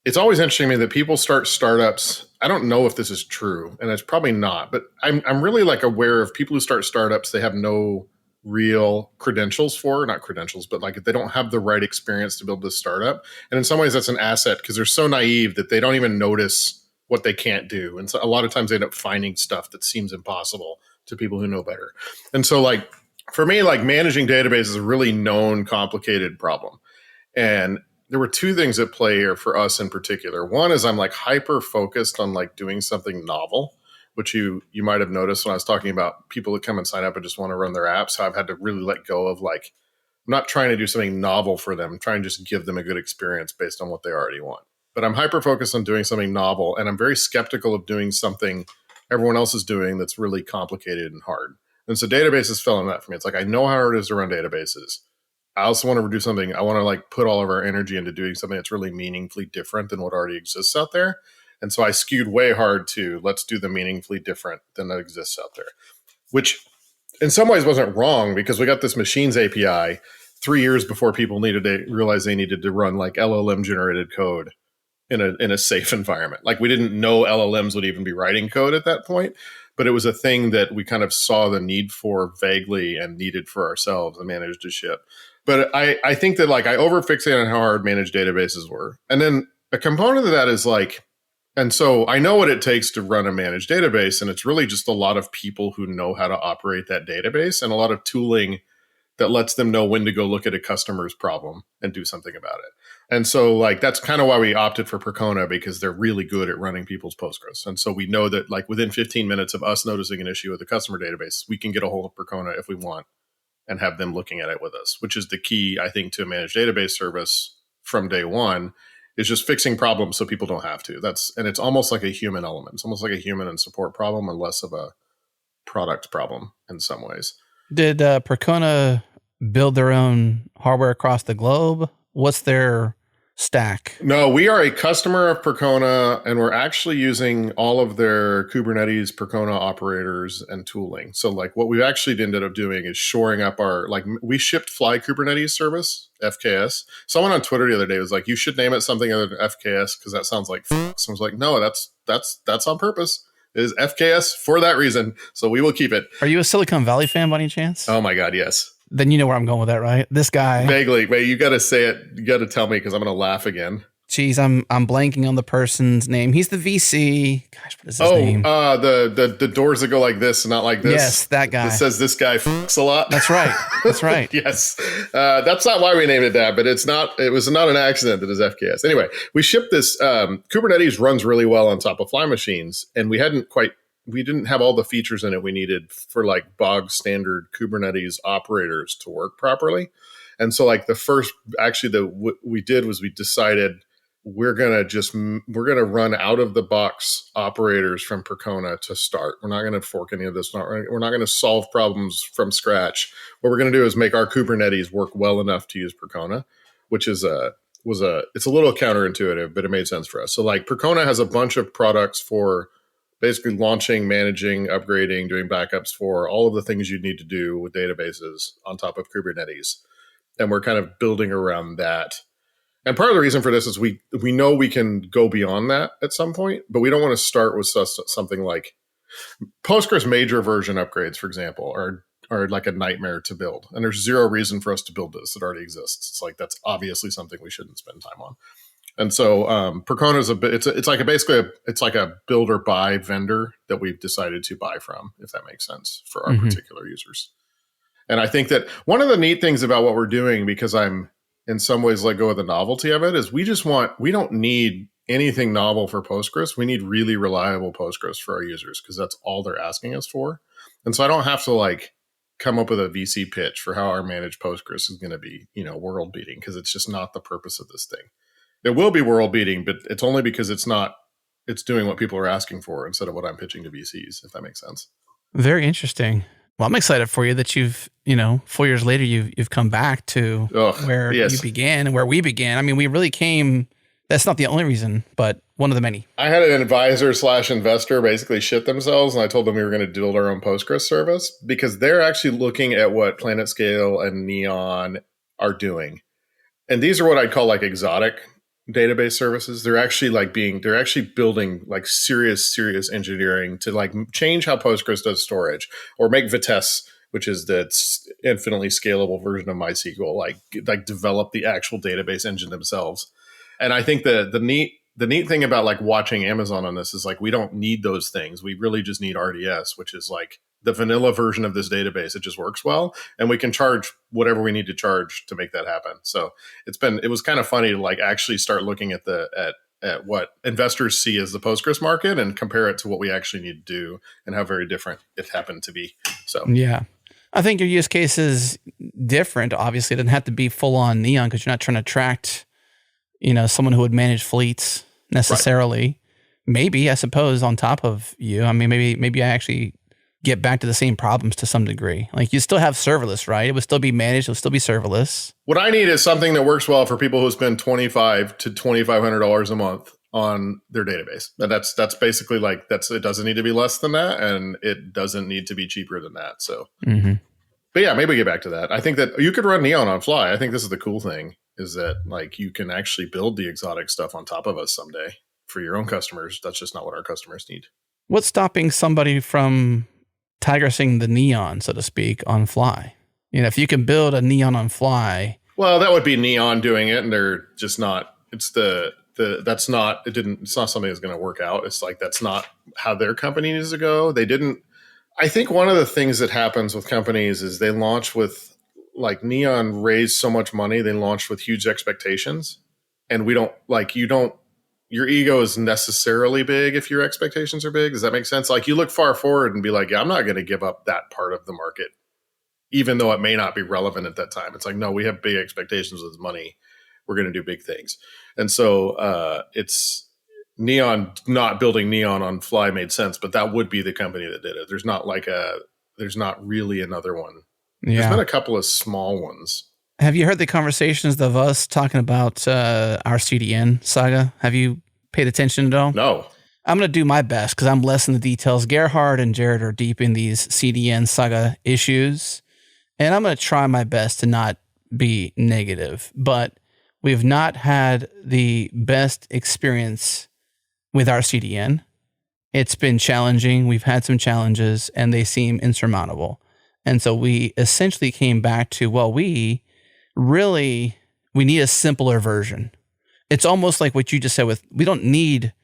it's always interesting to me that people start startups. I don't know if this is true, and it's probably not, but I'm really aware of people who start startups. They have no real credentials not credentials, but if they don't have the right experience to build this startup. And in some ways that's an asset because they're so naive that they don't even notice what they can't do. And so a lot of times they end up finding stuff that seems impossible to people who know better. And so for me, managing databases is a really known, complicated problem. And there were two things at play here for us in particular. One is I'm hyper focused on doing something novel, which you might have noticed when I was talking about people that come and sign up and just want to run their apps. So I've had to really let go of I'm not trying to do something novel for them. I'm trying to just give them a good experience based on what they already want. But I'm hyper focused on doing something novel, and I'm very skeptical of doing something everyone else is doing that's really complicated and hard. And so databases fell in that for me. It's I know how hard it is to run databases. I also want to do something. I want to put all of our energy into doing something that's really meaningfully different than what already exists out there. And so I skewed way hard to let's do the meaningfully different than that exists out there, which in some ways wasn't wrong because we got this Machines API 3 years before people needed to realize they needed to run LLM generated code in a safe environment. We didn't know LLMs would even be writing code at that point, but it was a thing that we kind of saw the need for vaguely and needed for ourselves and managed to ship. But I think that I overfixated on how hard managed databases were. And then a component of that is and so I know what it takes to run a managed database, and it's really just a lot of people who know how to operate that database and a lot of tooling that lets them know when to go look at a customer's problem and do something about it. And so that's kind of why we opted for Percona, because they're really good at running people's Postgres. And so we know that within 15 minutes of us noticing an issue with the customer database, we can get a hold of Percona if we want and have them looking at it with us, which is the key, I think, to a managed database service from day one, is just fixing problems so people don't have to. And it's almost like a human element. It's almost like a human and support problem and less of a product problem in some ways.
Did Percona build their own hardware across the globe? What's their stack?
No, we are a customer of Percona, and we're actually using all of their Kubernetes Percona operators and tooling. So what we actually ended up doing is shoring up our, we shipped Fly Kubernetes service, FKS. Someone on Twitter the other day was you should name it something other than FKS because that sounds like f***. So I was no, that's on purpose. It is FKS for that reason. So we will keep it.
Are you a Silicon Valley fan by any chance?
Oh my God, yes.
Then you know where I'm going with that, right? This guy.
Vaguely. Wait, you got to say it. You got to tell me because I'm going to laugh again.
Geez, I'm blanking on the person's name. He's the VC. Gosh, what is his name?
The doors that go like this and not like this.
Yes, that guy.
It says this guy fucks a lot.
That's right. That's right.
Yes. That's not why we named it that, but it was not an accident that it's FKS. Anyway, we shipped this. Kubernetes runs really well on top of Fly machines, and we didn't have all the features in it we needed for bog standard Kubernetes operators to work properly. And so the first what we did was we decided we're going to run out of the box operators from Percona to start. We're not going to fork any of this. We're not going to solve problems from scratch. What we're going to do is make our Kubernetes work well enough to use Percona, which is it's a little counterintuitive, but it made sense for us. So Percona has a bunch of products for basically launching, managing, upgrading, doing backups for all of the things you need to do with databases on top of Kubernetes. And we're kind of building around that. And part of the reason for this is we know we can go beyond that at some point, but we don't want to start with something like Postgres major version upgrades, for example, are a nightmare to build. And there's zero reason for us to build this. It already exists. It's that's obviously something we shouldn't spend time on. And so Percona is it's like a build or buy vendor that we've decided to buy from, if that makes sense, for our particular users. And I think that one of the neat things about what we're doing, because I'm in some ways let go of the novelty of it, is we don't need anything novel for Postgres. We need really reliable Postgres for our users because that's all they're asking us for. And so I don't have to like come up with a VC pitch for how our managed Postgres is going to be, world beating, because it's just not the purpose of this thing. It will be world beating, but it's only because it's doing what people are asking for instead of what I'm pitching to VCs, if that makes sense.
Very interesting. Well, I'm excited for you that you've, 4 years later, you've come back to where you began and where we began. I mean, we really came, that's not the only reason, but one of the many.
I had an advisor/investor basically shit themselves, and I told them we were going to build our own Postgres service because they're actually looking at what PlanetScale and Neon are doing. And these are what I'd call like exotic database services. They're actually building like serious engineering to like change how Postgres does storage, or make Vitess, which is the infinitely scalable version of MySQL, like develop the actual database engine themselves. And I think the neat thing about like watching Amazon on this is like, we don't need those things. We really just need RDS, which is like the vanilla version of this database. It just works well. And we can charge whatever we need to charge to make that happen. So it was kind of funny to like actually start looking at at what investors see as the Postgres market and compare it to what we actually need to do and how very different it happened to be. So,
yeah. I think your use case is different. Obviously, it doesn't have to be full on Neon because you're not trying to attract someone who would manage fleets necessarily. Right. Maybe, I suppose, on top of you. I mean, maybe I actually get back to the same problems to some degree. Like you still have serverless, right? It would still be managed. It would still be serverless.
What I need is something that works well for people who spend $2,500 to $2,500 a month on their database. And that's basically like, it doesn't need to be less than that, and it doesn't need to be cheaper than that. So, But yeah, maybe we get back to that. I think that you could run Neon on Fly. I think this is the cool thing, is that like you can actually build the exotic stuff on top of us someday for your own customers. That's just not what our customers need.
What's stopping somebody from tigressing the Neon, so to speak, on Fly? If you can build a Neon on Fly.
Well, that would be Neon doing it, and they're just not. It's it's not something that's going to work out. It's like that's not how their company needs to go. They didn't. I think one of the things that happens with companies is they launch with, like Neon raised so much money, they launched with huge expectations, and your ego is necessarily big if your expectations are big. Does that make sense? Like you look far forward and be like, yeah, I'm not going to give up that part of the market, even though it may not be relevant at that time. It's like, no, we have big expectations with money. We're going to do big things. And so it's Neon, not building Neon on Fly made sense, but that would be the company that did it. There's not really another one. Yeah. There's been a couple of small ones.
Have you heard the conversations of us talking about our CDN saga? Have you paid attention at all?
No.
I'm going to do my best because I'm less in the details. Gerhard and Jared are deep in these CDN saga issues, and I'm going to try my best to not be negative, but we've not had the best experience with our CDN. It's been challenging. We've had some challenges, and they seem insurmountable. And so we essentially came back to, we need a simpler version. It's almost like what you just said we don't need,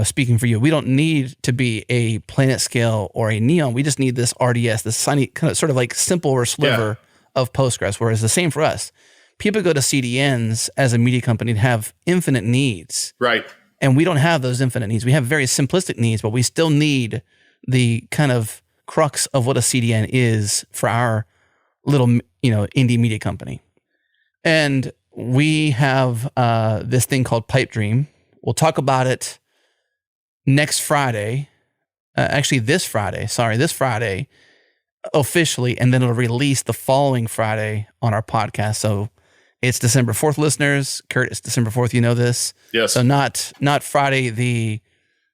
speaking for you, we don't need to be a PlanetScale or a Neon. We just need this RDS, this tiny kind of sort of like simpler sliver of Postgres, whereas the same for us. People go to CDNs as a media company to have infinite needs.
Right.
And we don't have those infinite needs. We have very simplistic needs, but we still need the kind of crux of what a CDN is for our little, indie media company. And we have this thing called Pipedream. We'll talk about it next Friday. This Friday, officially, and then it'll release the following Friday on our podcast. So it's December 4th, listeners. Kurt, it's December 4th. You know this.
Yes.
So not Friday the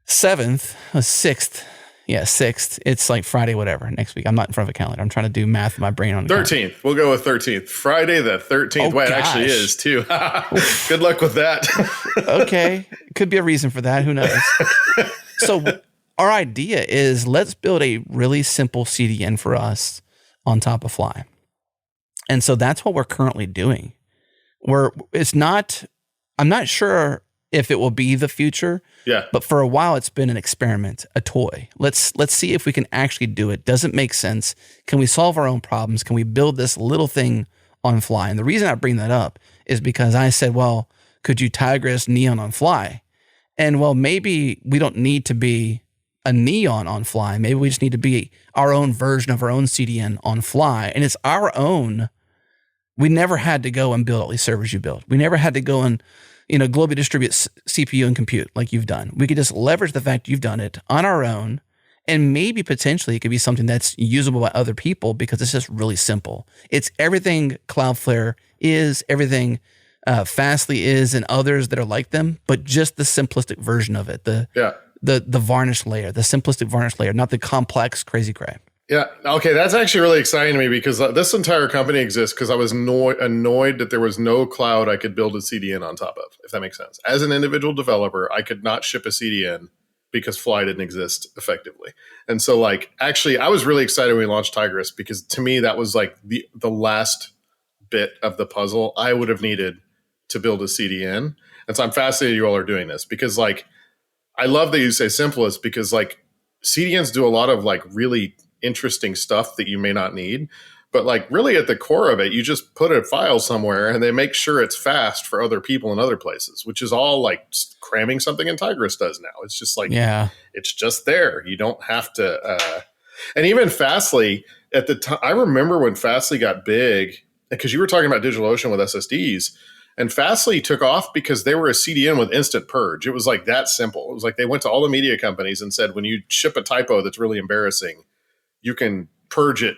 7th, 6th. Yeah, 6th. It's like Friday, whatever, next week. I'm not in front of a calendar. I'm trying to do math in my brain on the
13th.
calendar.
We'll go with 13th. Friday the 13th.
Oh,
it actually is, too. Good luck with that.
Okay. Could be a reason for that. Who knows? So our idea is let's build a really simple CDN for us on top of Fly. And so that's what we're currently doing. I'm not sure if it will be the future.
Yeah.
But for a while, it's been an experiment, a toy. Let's see if we can actually do it. Does it make sense? Can we solve our own problems? Can we build this little thing on Fly? And the reason I bring that up is because I said, well, could you Tigris Neon on Fly? And well, maybe we don't need to be a Neon on Fly. Maybe we just need to be our own version of our own CDN on Fly. And it's our own. We never had to go and build all these servers you built. We never had to go and, globally distribute CPU and compute like you've done. We could just leverage the fact you've done it on our own. And maybe potentially it could be something that's usable by other people because it's just really simple. It's everything Cloudflare is, everything Fastly is, and others that are like them, but just the simplistic version of it. The varnish layer, the simplistic varnish layer, not the complex crazy crap.
Yeah. Okay. That's actually really exciting to me because this entire company exists because I was annoyed that there was no cloud I could build a CDN on top of, if that makes sense. As an individual developer, I could not ship a CDN because Fly didn't exist effectively. And so actually I was really excited when we launched Tigris because to me, that was like the last bit of the puzzle I would have needed to build a CDN. And so I'm fascinated you all are doing this because I love that you say simplest because CDNs do a lot of really interesting stuff that you may not need. But really at the core of it, you just put a file somewhere and they make sure it's fast for other people in other places, which is all cramming something in Tigris does now. It's just it's just there. You don't have to. And even Fastly at the time, I remember when Fastly got big, because you were talking about DigitalOcean with SSDs, and Fastly took off because they were a CDN with instant purge. It was that simple. It was they went to all the media companies and said, when you ship a typo that's really embarrassing, you can purge it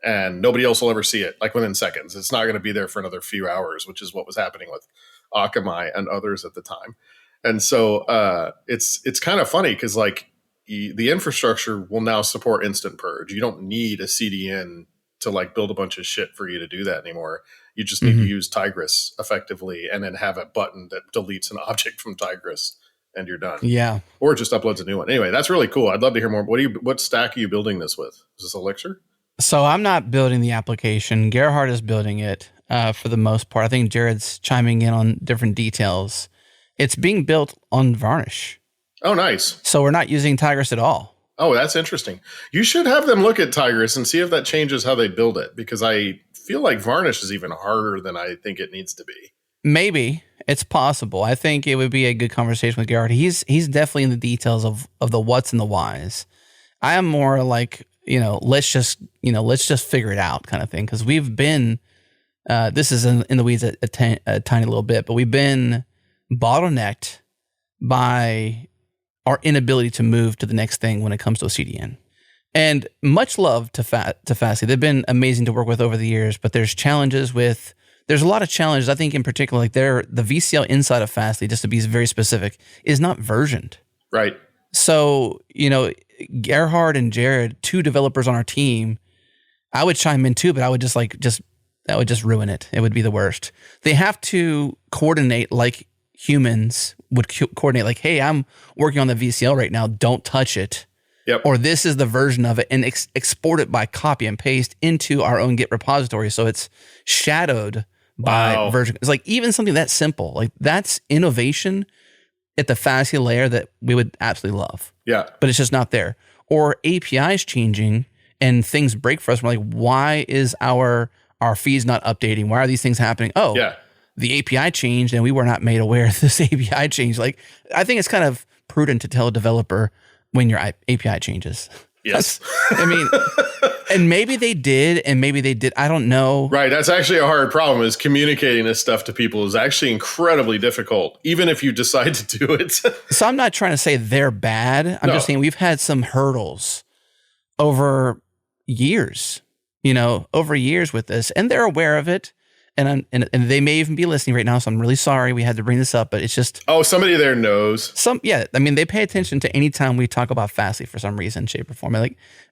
and nobody else will ever see it within seconds. It's not going to be there for another few hours, which is what was happening with Akamai and others at the time. And so it's kind of funny because the infrastructure will now support instant purge. You don't need a CDN to build a bunch of shit for you to do that anymore. You just need to use Tigris effectively and then have a button that deletes an object from Tigris and you're done.
Yeah.
Or it just uploads a new one. Anyway, that's really cool. I'd love to hear more. What stack are you building this with? Is this Elixir?
So I'm not building the application. Gerhard is building it for the most part. I think Jared's chiming in on different details. It's being built on Varnish.
Oh, nice.
So we're not using Tigris at all.
Oh, that's interesting. You should have them look at Tigris and see if that changes how they build it, because I feel like Varnish is even harder than I think it needs to be.
Maybe. It's possible. I think it would be a good conversation with Gerhard. He's definitely in the details of the what's and the whys. I am more let's just figure it out kind of thing. Because we've been, this is in the weeds a tiny little bit, but we've been bottlenecked by our inability to move to the next thing when it comes to a CDN. And much love to Fastly. They've been amazing to work with over the years, but there's a lot of challenges. I think in particular, the VCL inside of Fastly, just to be very specific, is not versioned.
Right.
So, Gerhard and Jared, two developers on our team, I would chime in too, but I would that would just ruin it. It would be the worst. They have to coordinate like humans would coordinate, hey, I'm working on the VCL right now. Don't touch it.
Yep.
Or this is the version of it, and export it by copy and paste into our own Git repository. So it's shadowed by version. It's even something that simple, that's innovation at the Fastly layer that we would absolutely love.
Yeah.
But it's just not there. Or APIs changing and things break for us. We're why is our feeds not updating? Why are these things happening? Oh, yeah. The API changed and we were not made aware of this API change. I think it's kind of prudent to tell a developer when your API changes.
Yes.
And maybe they did, and maybe they did. I don't know.
Right. That's actually a hard problem, is communicating this stuff to people is actually incredibly difficult, even if you decide to do it.
So I'm not trying to say they're bad. I'm just saying we've had some hurdles over years, with this, and they're aware of it. And they may even be listening right now, so I'm really sorry we had to bring this up, but it's just...
Oh, somebody there knows.
They pay attention to any time we talk about Fastly for some reason, shape, or form.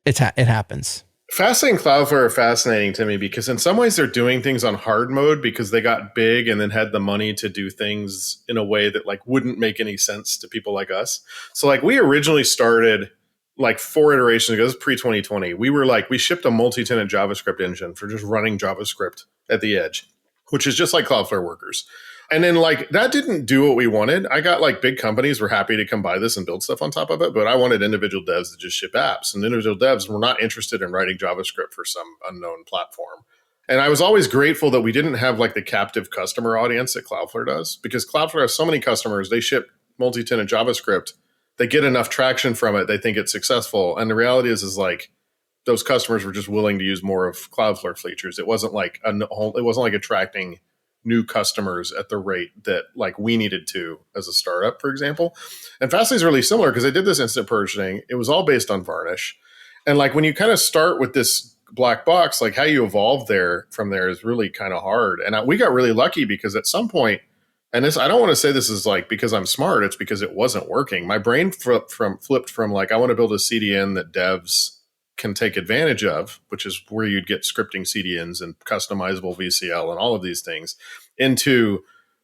It happens.
Fastly and Cloudflare are fascinating to me because in some ways they're doing things on hard mode because they got big and then had the money to do things in a way that wouldn't make any sense to people like us. So we originally started 4 iterations ago, this is pre-2020. We shipped a multi-tenant JavaScript engine for just running JavaScript at the edge, which is just like Cloudflare Workers. And then that didn't do what we wanted. I got big companies were happy to come buy this and build stuff on top of it, but I wanted individual devs to just ship apps, and individual devs were not interested in writing JavaScript for some unknown platform. And I was always grateful that we didn't have like the captive customer audience that Cloudflare does, because Cloudflare has so many customers. They ship multi-tenant JavaScript. They get enough traction from it. They think it's successful. And the reality is like those customers were just willing to use more of Cloudflare features. It wasn't like attracting new customers at the rate that like we needed to as a startup, for example. And Fastly is really similar because they did this instant purchasing. It was all based on Varnish. And like when you kind of start with this black box, like how you evolve from there is really kind of hard. And we got really lucky because at some point, and this, I don't want to say this is like because I'm smart, it's because it wasn't working. My brain flipped from like, I want to build a CDN that devs can take advantage of, which is where you'd get scripting CDNs and customizable VCL and all of these things, into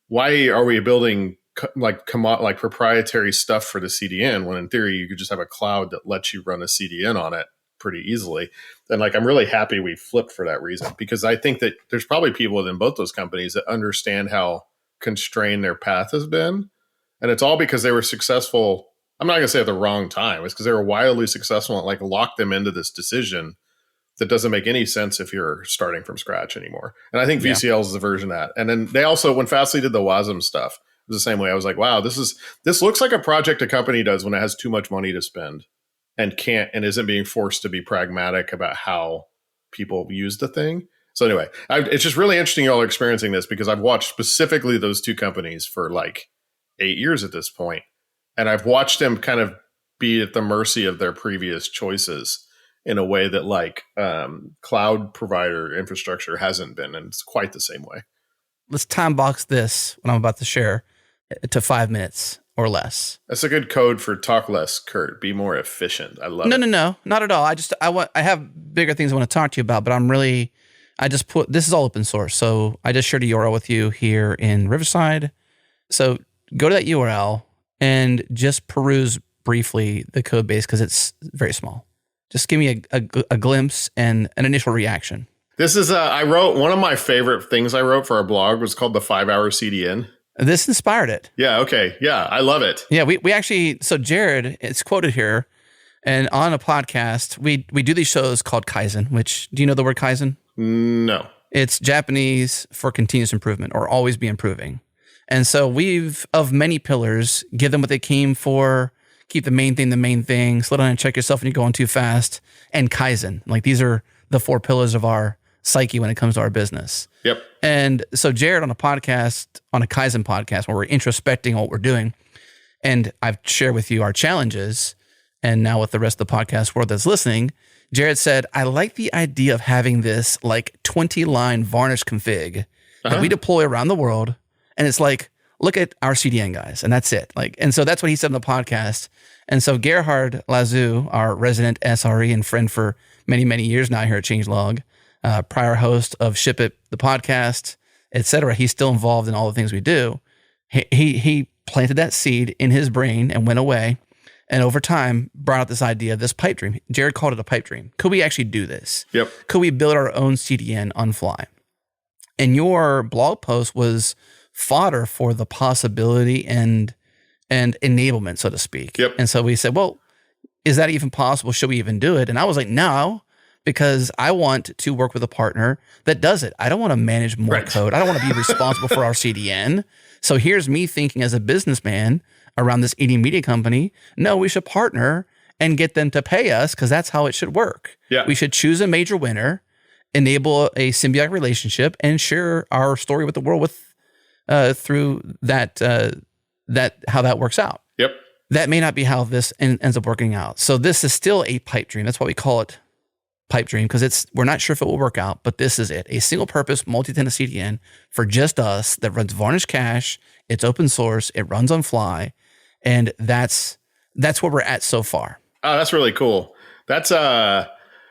why are we building like proprietary stuff for the CDN when in theory you could just have a cloud that lets you run a CDN on it pretty easily. And like, I'm really happy we flipped for that reason, because I think that there's probably people within both those companies that understand how constrained their path has been. And it's all because they were successful. I'm not going to say at the wrong time. It's because they were wildly successful and like locked them into this decision that doesn't make any sense if you're starting from scratch anymore. And I think VCL is the version of that. And then they also, when Fastly did the WASM stuff, it was the same way. I was like, wow, this looks like a project a company does when it has too much money to spend and isn't being forced to be pragmatic about how people use the thing. So anyway, it's just really interesting y'all are experiencing this, because I've watched specifically those two companies for like 8 years at this point. And I've watched them kind of be at the mercy of their previous choices in a way that like cloud provider infrastructure hasn't been. And it's quite the same way.
Let's time box this, what I'm about to share, to 5 minutes or less.
That's a good code for talk less, Kurt. Be more efficient. I love it.
No, not at all. I have bigger things I want to talk to you about, but this is all open source. So I just shared a URL with you here in Riverside. So go to that URL and just peruse briefly the code base, because it's very small. Just give me a glimpse and an initial reaction.
This is, I wrote, one of my favorite things I wrote for our blog was called the 5-hour CDN.
This inspired it.
Yeah. Okay. Yeah. I love it.
Yeah. We actually, so Jared, it's quoted here, and on a podcast, we do these shows called Kaizen, which, do you know the word Kaizen?
No.
It's Japanese for continuous improvement, or always be improving. And so we've, of many pillars, give them what they came for, keep the main thing, slow down and check yourself when you're going too fast, and Kaizen. Like, these are the 4 pillars of our psyche when it comes to our business.
Yep.
And so Jared on a Kaizen podcast, where we're introspecting what we're doing, and I've shared with you our challenges, and now with the rest of the podcast world that's listening, Jared said, I like the idea of having this like 20-line Varnish config that we deploy around the world. And it's like, look at our CDN guys, and that's it. Like, and so that's what he said on the podcast. And so Gerhard Lazu, our resident SRE and friend for many, many years now here at Changelog, prior host of Ship It, the podcast, etc. He's still involved in all the things we do. He planted that seed in his brain and went away. And over time, brought out this idea, this pipe dream. Jared called it a pipe dream. Could we actually do this?
Yep.
Could we build our own CDN on fly? And your blog post was fodder for the possibility and enablement, so to speak.
Yep.
And so we said, well, is that even possible? Should we even do it? And I was like, no, because I want to work with a partner that does it. I don't want to manage more code. I don't want to be responsible for our CDN. So here's me thinking as a businessman around this eating media company, no, we should partner and get them to pay us, because that's how it should work.
Yeah.
We should choose a major winner, enable a symbiotic relationship, and share our story with the world through that how that works out.
Yep.
That may not be how this ends up working out. So this is still a pipe dream. That's why we call it pipe dream, because we're not sure if it will work out, but this is it. A single purpose multi-tenant CDN for just us that runs Varnish Cache. It's open source. It runs on fly. And that's where we're at so far.
Oh, that's really cool. That's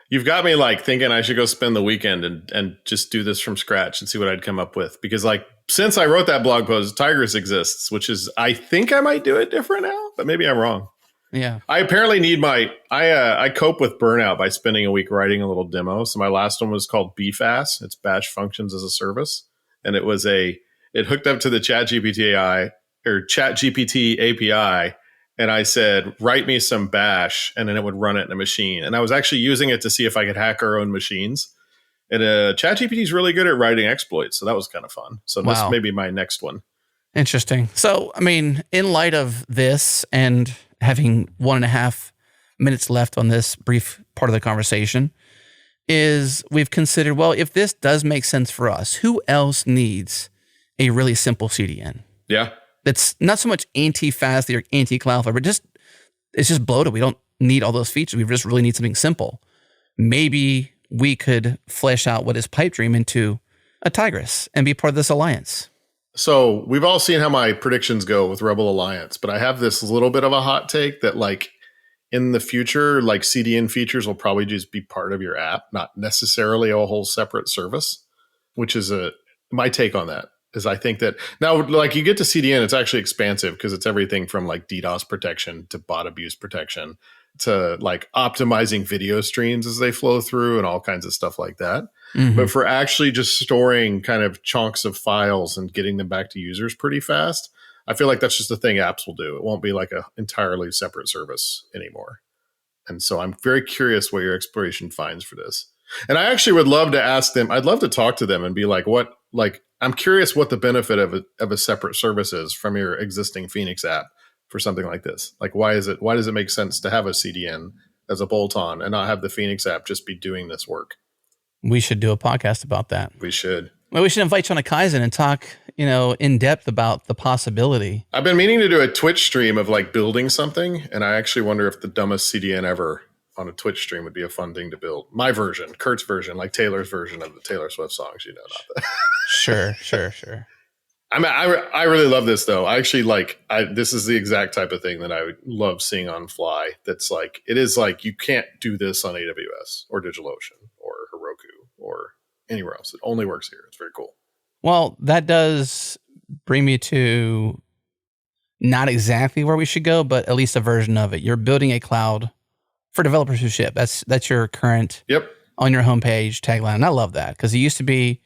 you've got me like thinking I should go spend the weekend and just do this from scratch and see what I'd come up with. Because like, since I wrote that blog post, Tigris exists, which is, I think I might do it different now, but maybe I'm wrong.
Yeah.
I apparently need I cope with burnout by spending a week writing a little demo. So my last one was called BFAS. It's Bash Functions as a Service. And it hooked up to the ChatGPT API. And I said, write me some Bash, and then it would run it in a machine. And I was actually using it to see if I could hack our own machines. And ChatGPT is really good at writing exploits, so that was kind of fun. So this
Wow.
may be my next one.
Interesting. So, I mean, in light of this and having 1.5 minutes left on this brief part of the conversation, is we've considered, well, if this does make sense for us, who else needs a really simple CDN?
Yeah.
That's not so much anti-Fastly or anti-Cloudflare, but it's just bloated. We don't need all those features. We just really need something simple. Maybe we could flesh out what is Pipedream into a Tigris and be part of this alliance.
So we've all seen how my predictions go with Rebel Alliance, but I have this little bit of a hot take that like in the future, like CDN features will probably just be part of your app, not necessarily a whole separate service, which is my take on that. Is I think that now, like you get to CDN, it's actually expansive because it's everything from like DDoS protection to bot abuse protection to like optimizing video streams as they flow through and all kinds of stuff like that.
Mm-hmm.
But for actually just storing kind of chunks of files and getting them back to users pretty fast, I feel like that's just a thing apps will do. It won't be like a entirely separate service anymore. And so I'm very curious what your exploration finds for this. And I actually would love to ask them, I'd love to talk to them and be like, what, like, I'm curious what the benefit of a separate service is from your existing Phoenix app for something like this. Like, why does it make sense to have a CDN as a bolt-on and not have the Phoenix app just be doing this work?
We should do a podcast about that.
We should.
Well, we should invite you on a Kaizen and talk, in depth about the possibility.
I've been meaning to do a Twitch stream of like building something, and I actually wonder if the dumbest CDN ever on a Twitch stream would be a fun thing to build. My version, Kurt's version, like Taylor's version of the Taylor Swift songs, not that.
Sure.
I mean, I really love this though. I actually this is the exact type of thing that I would love seeing on Fly. That's like, it is like, you can't do this on AWS or DigitalOcean or Heroku or anywhere else. It only works here. It's very cool.
Well, that does bring me to not exactly where we should go, but at least a version of it. You're building a cloud for developers who ship. That's your current on your homepage tagline. And I love that because it used to be,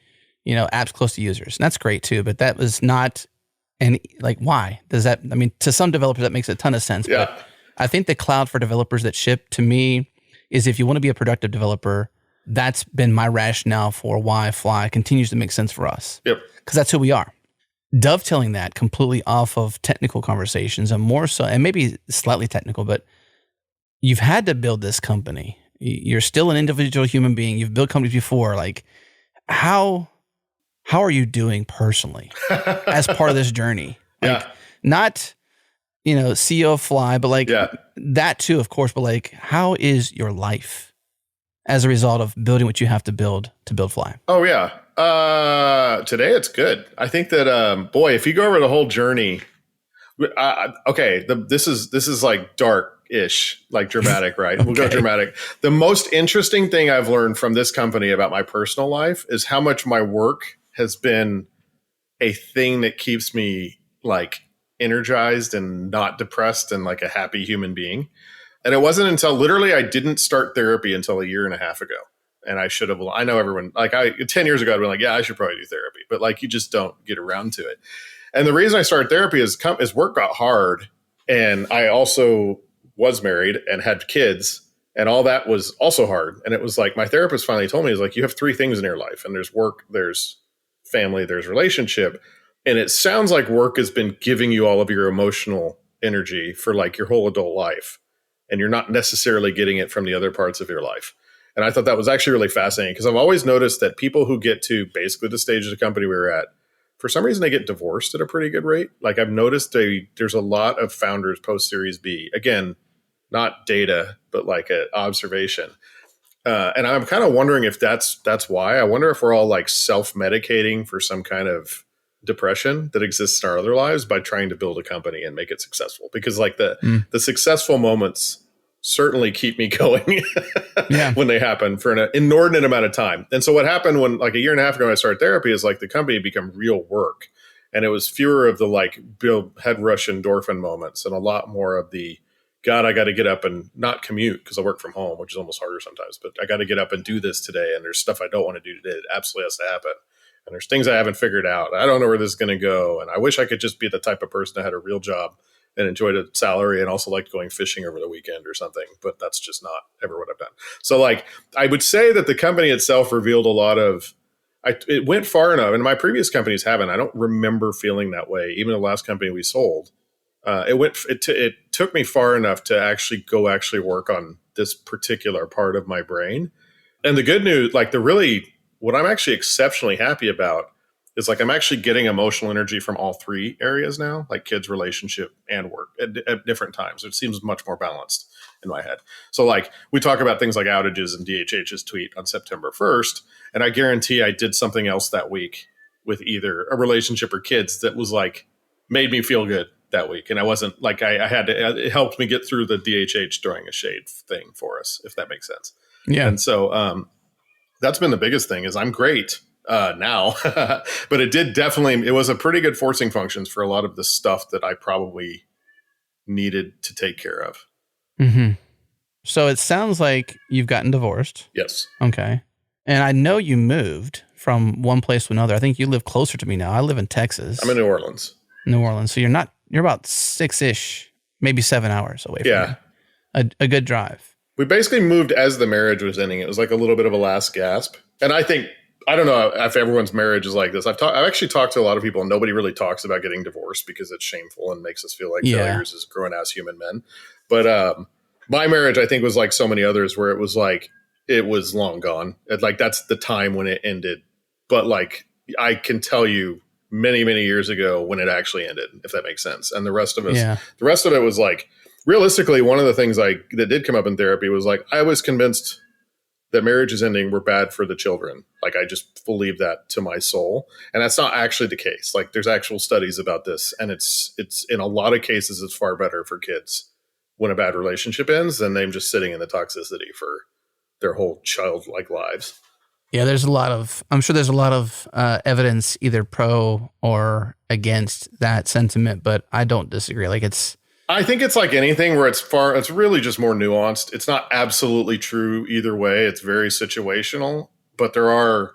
apps close to users. And that's great too, but that was not why does that, I mean, to some developers that makes a ton of sense, but I think the cloud for developers that ship to me is if you want to be a productive developer, that's been my rationale for why Fly continues to make sense for us.
Yep.
Because that's who we are. Dovetailing that completely off of technical conversations and more so, and maybe slightly technical, but you've had to build this company. You're still an individual human being. You've built companies before. Like, how are you doing personally as part of this journey? Like, not, CEO of Fly, but that too, of course, but how is your life as a result of building what you have to build Fly? Oh, yeah.
Today it's good. I think that, if you go over the whole journey, this is like dark-ish, like dramatic, right? We'll go dramatic. The most interesting thing I've learned from this company about my personal life is how much my work has been a thing that keeps me like energized and not depressed and like a happy human being. And it wasn't until literally I didn't start therapy until 1.5 years ago. And I should have, I know everyone, 10 years ago, I'd been like, yeah, I should probably do therapy. But you just don't get around to it. And the reason I started therapy is work got hard. And I also was married and had kids. And all that was also hard. And it was like, my therapist finally told me, you have 3 things in your life. And there's work, there's family, there's relationship. And it sounds like work has been giving you all of your emotional energy for your whole adult life. And you're not necessarily getting it from the other parts of your life. And I thought that was actually really fascinating because I've always noticed that people who get to basically the stage of the company we were at, for some reason, they get divorced at a pretty good rate. I've noticed there's a lot of founders post Series B. Again, not data, but an observation. And I'm kind of wondering if that's why. I wonder if we're all self-medicating for some kind of depression that exists in our other lives by trying to build a company and make it successful. Because the successful moments certainly keep me going when they happen for an inordinate amount of time. And so what happened when 1.5 years ago when I started therapy is the company had become real work. And it was fewer of the build head rush endorphin moments and a lot more of the, God, I got to get up and not commute because I work from home, which is almost harder sometimes, but I got to get up and do this today. And there's stuff I don't want to do today that absolutely has to happen. And there's things I haven't figured out. I don't know where this is going to go. And I wish I could just be the type of person that had a real job and enjoyed a salary and also liked going fishing over the weekend or something. But that's just not ever what I've done. So like, I would say that the company itself revealed a lot of, it went far enough, and my previous companies haven't. I don't remember feeling that way. Even the last company we sold, it took me far enough to actually work on this particular part of my brain. And the good news, like what I'm actually exceptionally happy about is like I'm actually getting emotional energy from all three areas now, like kids, relationship, and work at different times. It seems much more balanced in my head. So like we talk about things like outages and DHH's tweet on September 1st, and I guarantee I did something else that week with either a relationship or kids that was like made me feel good that week. And I wasn't like, it helped me get through the DHH throwing a shade thing for us, if that makes sense.
Yeah.
And so that's been the biggest thing is I'm great now, but it was a pretty good forcing functions for a lot of the stuff that I probably needed to take care of.
Mm-hmm. So it sounds like you've gotten divorced.
Yes.
Okay. And I know you moved from one place to another. I think you live closer to me now. I live in Texas.
I'm in New Orleans.
So you're about 6-ish, maybe 7 hours away from me. A good drive.
We basically moved as the marriage was ending. It was like a little bit of a last gasp. And I don't know if everyone's marriage is like this. I've actually talked to a lot of people, and nobody really talks about getting divorced because it's shameful and makes us feel like failures as grown ass human men. But my marriage, I think, was like so many others where it was like, it was long gone. Like that's the time when it ended. But like, I can tell you many, many years ago when it actually ended, if that makes sense. And the rest of it was like, realistically, one of the things that did come up in therapy was like, I was convinced that marriages ending were bad for the children. Like I just believe that to my soul. And that's not actually the case. Like there's actual studies about this. And it's in a lot of cases, it's far better for kids when a bad relationship ends than them just sitting in the toxicity for their whole childlike lives.
Yeah, I'm sure there's a lot of evidence either pro or against that sentiment, but I don't disagree.
I think it's like anything where it's really just more nuanced. It's not absolutely true either way. It's very situational, but there are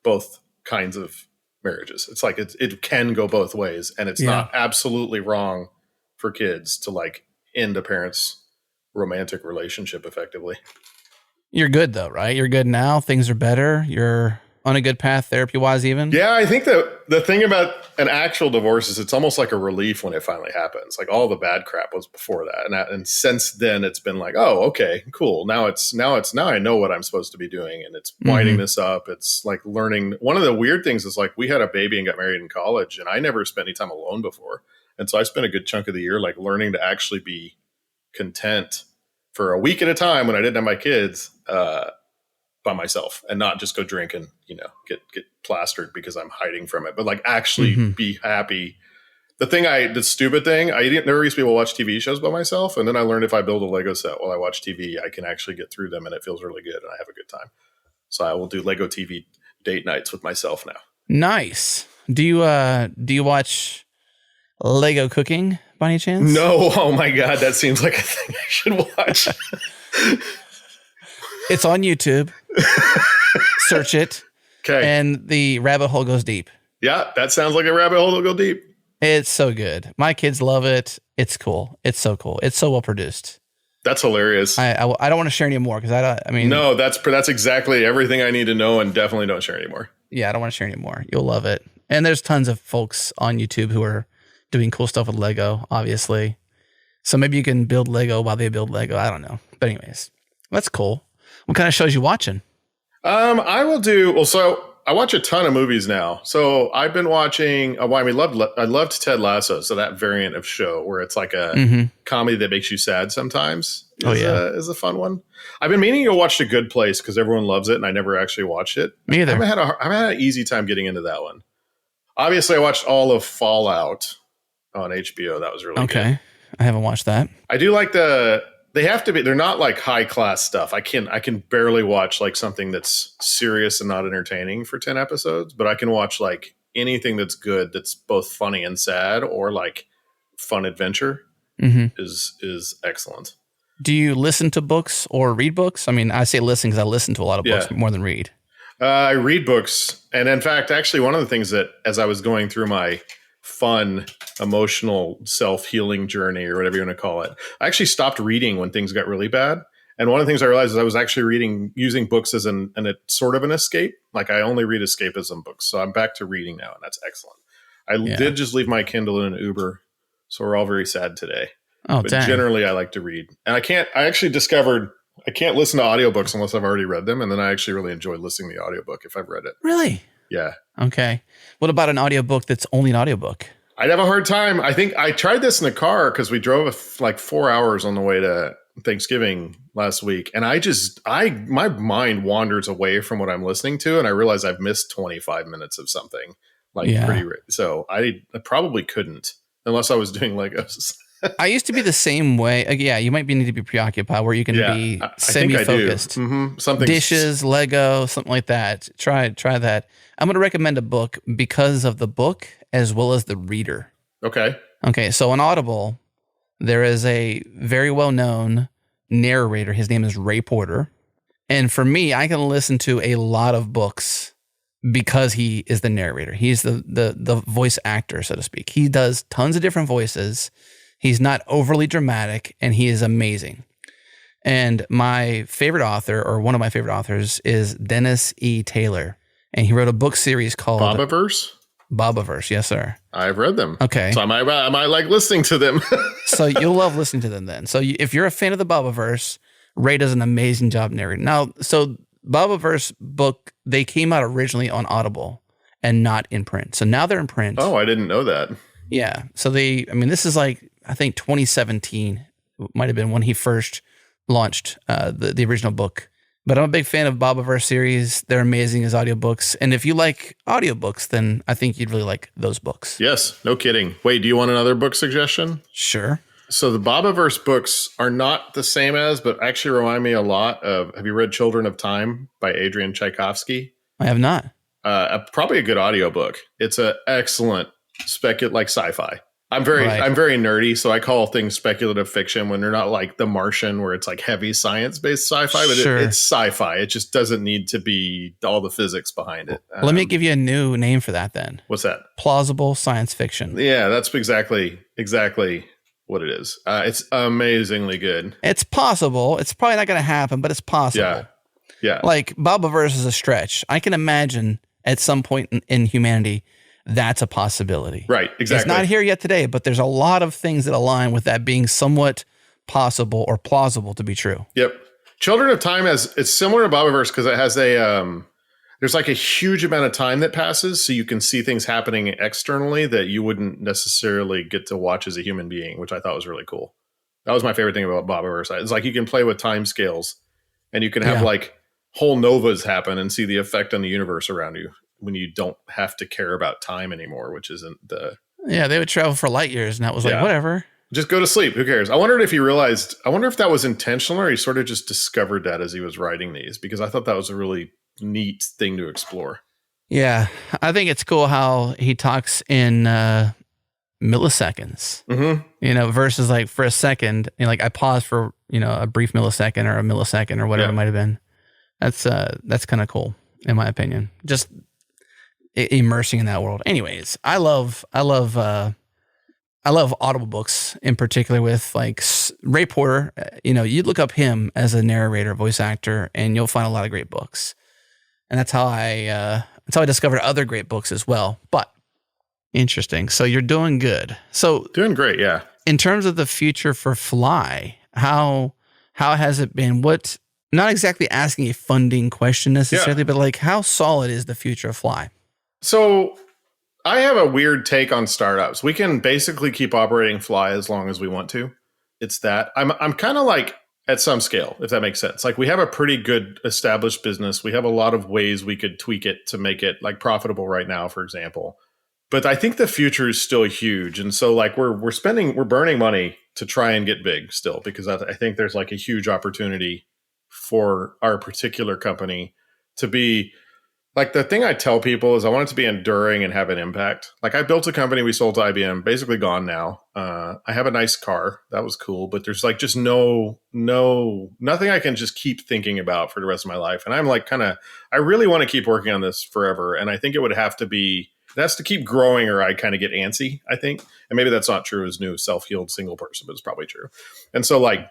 both kinds of marriages. It's like it can go both ways, and it's not absolutely wrong for kids to like end a parent's romantic relationship effectively.
You're good though, right? You're good now. Things are better. You're on a good path therapy-wise even?
Yeah, I think that the thing about an actual divorce is it's almost like a relief when it finally happens. Like all the bad crap was before that. And since then it's been like, oh, okay, cool. Now I know what I'm supposed to be doing, and it's winding this up. It's like learning. One of the weird things is like we had a baby and got married in college, and I never spent any time alone before. And so I spent a good chunk of the year like learning to actually be content for a week at a time when I didn't have my kids by myself, and not just go drink and, get plastered because I'm hiding from it, but like actually be happy. The stupid thing, I never used to be able to watch TV shows by myself. And then I learned if I build a Lego set while I watch TV, I can actually get through them and it feels really good and I have a good time. So I will do Lego TV date nights with myself now.
Nice. Do you watch Lego cooking by any chance?
No. Oh my God. That seems like a thing I should watch.
It's on YouTube. Search it.
Okay.
And the rabbit hole goes deep. Yeah,
that sounds like a rabbit hole to go deep.
It's so good. My kids love it. It's cool. It's so cool. It's so well produced.
That's hilarious.
I don't want to share any more because
no, that's exactly everything I need to know, and definitely don't share anymore.
Yeah, I don't want to share any more. You'll love it. And there's tons of folks on YouTube who are doing cool stuff with Lego, obviously. So maybe you can build Lego while they build Lego. I don't know. But anyways, that's cool. What kind of shows you watching?
So I watch a ton of movies now. So I've been watching, I loved Ted Lasso. So that variant of show where it's like a comedy that makes you sad sometimes is a fun one. I've been meaning to watch The Good Place because everyone loves it and I never actually watched it.
Me either.
I've had an easy time getting into that one. Obviously, I watched all of Fallout on HBO. That was really good.
Okay. I haven't watched that.
I do like they're not like high class stuff. I can barely watch like something that's serious and not entertaining for 10 episodes, but I can watch like anything that's good, that's both funny and sad, or like fun adventure is excellent.
Do you listen to books or read books? I mean, I say listen because I listen to a lot of books more than read.
I read books. And in fact, actually one of the things that as I was going through my fun, emotional self-healing journey or whatever you want to call it. I actually stopped reading when things got really bad. And one of the things I realized is I was actually using books as a sort of an escape. Like I only read escapism books. So I'm back to reading now, and that's excellent. I did just leave my Kindle in an Uber. So we're all very sad today.
Oh,
but
dang.
generally I like to read. And I actually discovered I can't listen to audiobooks unless I've already read them. And then I actually really enjoy listening to the audiobook if I've read it.
Really?
Yeah.
Okay. What about an audiobook that's only an audiobook?
I'd have a hard time. I think I tried this in the car because we drove like 4 hours on the way to Thanksgiving last week. And my mind wanders away from what I'm listening to. And I realize I've missed 25 minutes of something so I probably couldn't unless I was doing Legos.
I used to be the same way. You might need to be preoccupied where you can be semi-focused.
Something
dishes, Lego, something like that. Try that. I'm going to recommend a book because of the book as well as the reader.
Okay.
So on Audible, there is a very well-known narrator. His name is Ray Porter. And for me, I can listen to a lot of books because he is the narrator. He's the voice actor, so to speak. He does tons of different voices. He's not overly dramatic, and he is amazing. And my favorite author, or one of my favorite authors, is Dennis E. Taylor. And he wrote a book series called
Bobaverse?
Bobaverse, yes, sir.
I've read them.
Okay.
So am I like listening to them?
So you'll love listening to them then. So if you're a fan of the Bobaverse, Ray does an amazing job narrating. Now, so Bobaverse book, they came out originally on Audible and not in print. So now they're in print.
Oh, I didn't know that.
Yeah. So this is like, I think 2017 might have been when he first launched the original book. But I'm a big fan of Bobaverse series. They're amazing as audiobooks. And if you like audiobooks, then I think you'd really like those books.
Yes, no kidding. Wait, do you want another book suggestion?
Sure.
So the Bobaverse books are not the same as, but actually remind me a lot of, have you read Children of Time by Adrian Tchaikovsky?
I have not.
Probably a good audiobook. It's an excellent sci-fi. I'm very nerdy, so I call things speculative fiction when they're not like The Martian, where it's like heavy science-based sci-fi, but it's sci-fi. It just doesn't need to be all the physics behind it.
Let me give you a new name for that then.
What's that?
Plausible science fiction.
Yeah, that's exactly what it is. It's amazingly good.
It's possible. It's probably not going to happen, but it's possible.
Yeah.
Like Bobaverse is a stretch. I can imagine at some point in humanity, that's a possibility.
Right, exactly.
It's not here yet today, but there's a lot of things that align with that being somewhat possible or plausible to be true.
Yep. Children of Time it's similar to Bobaverse because it has there's like a huge amount of time that passes, so you can see things happening externally that you wouldn't necessarily get to watch as a human being, which I thought was really cool. That was my favorite thing about Bobaverse. It's like you can play with time scales, and you can have like whole novas happen and see the effect on the universe around you when you don't have to care about time anymore, which isn't the...
Yeah, they would travel for light years, and that was like, whatever.
Just go to sleep. Who cares? I wonder if that was intentional or he sort of just discovered that as he was writing these, because I thought that was a really neat thing to explore.
Yeah, I think it's cool how he talks in milliseconds, versus like for a second, like I pause for, a brief millisecond or a millisecond or whatever it might have been. That's kind of cool, in my opinion. Just immersing in that world. Anyways, I love Audible books in particular with like Ray Porter. You look up him as a narrator, voice actor, and you'll find a lot of great books. And that's how I discovered other great books as well. But interesting. So you're doing good. So
doing great. Yeah.
In terms of the future for Fly, how has it been? Not exactly asking a funding question necessarily, but like how solid is the future of Fly?
So I have a weird take on startups. We can basically keep operating Fly as long as we want to. It's that I'm kind of like at some scale, if that makes sense. Like we have a pretty good established business. We have a lot of ways we could tweak it to make it like profitable right now, for example. But I think the future is still huge. And so like we're burning money to try and get big still, because I think there's like a huge opportunity for our particular company to be like, the thing I tell people is I want it to be enduring and have an impact. Like I built a company, we sold to IBM, basically gone now. I have a nice car. That was cool. But there's like just nothing I can just keep thinking about for the rest of my life. And I'm like I really want to keep working on this forever. And I think it would have to be It has to keep growing or I kind of get antsy, I think. And maybe that's not true as new self-healed single person, but it's probably true. And so like,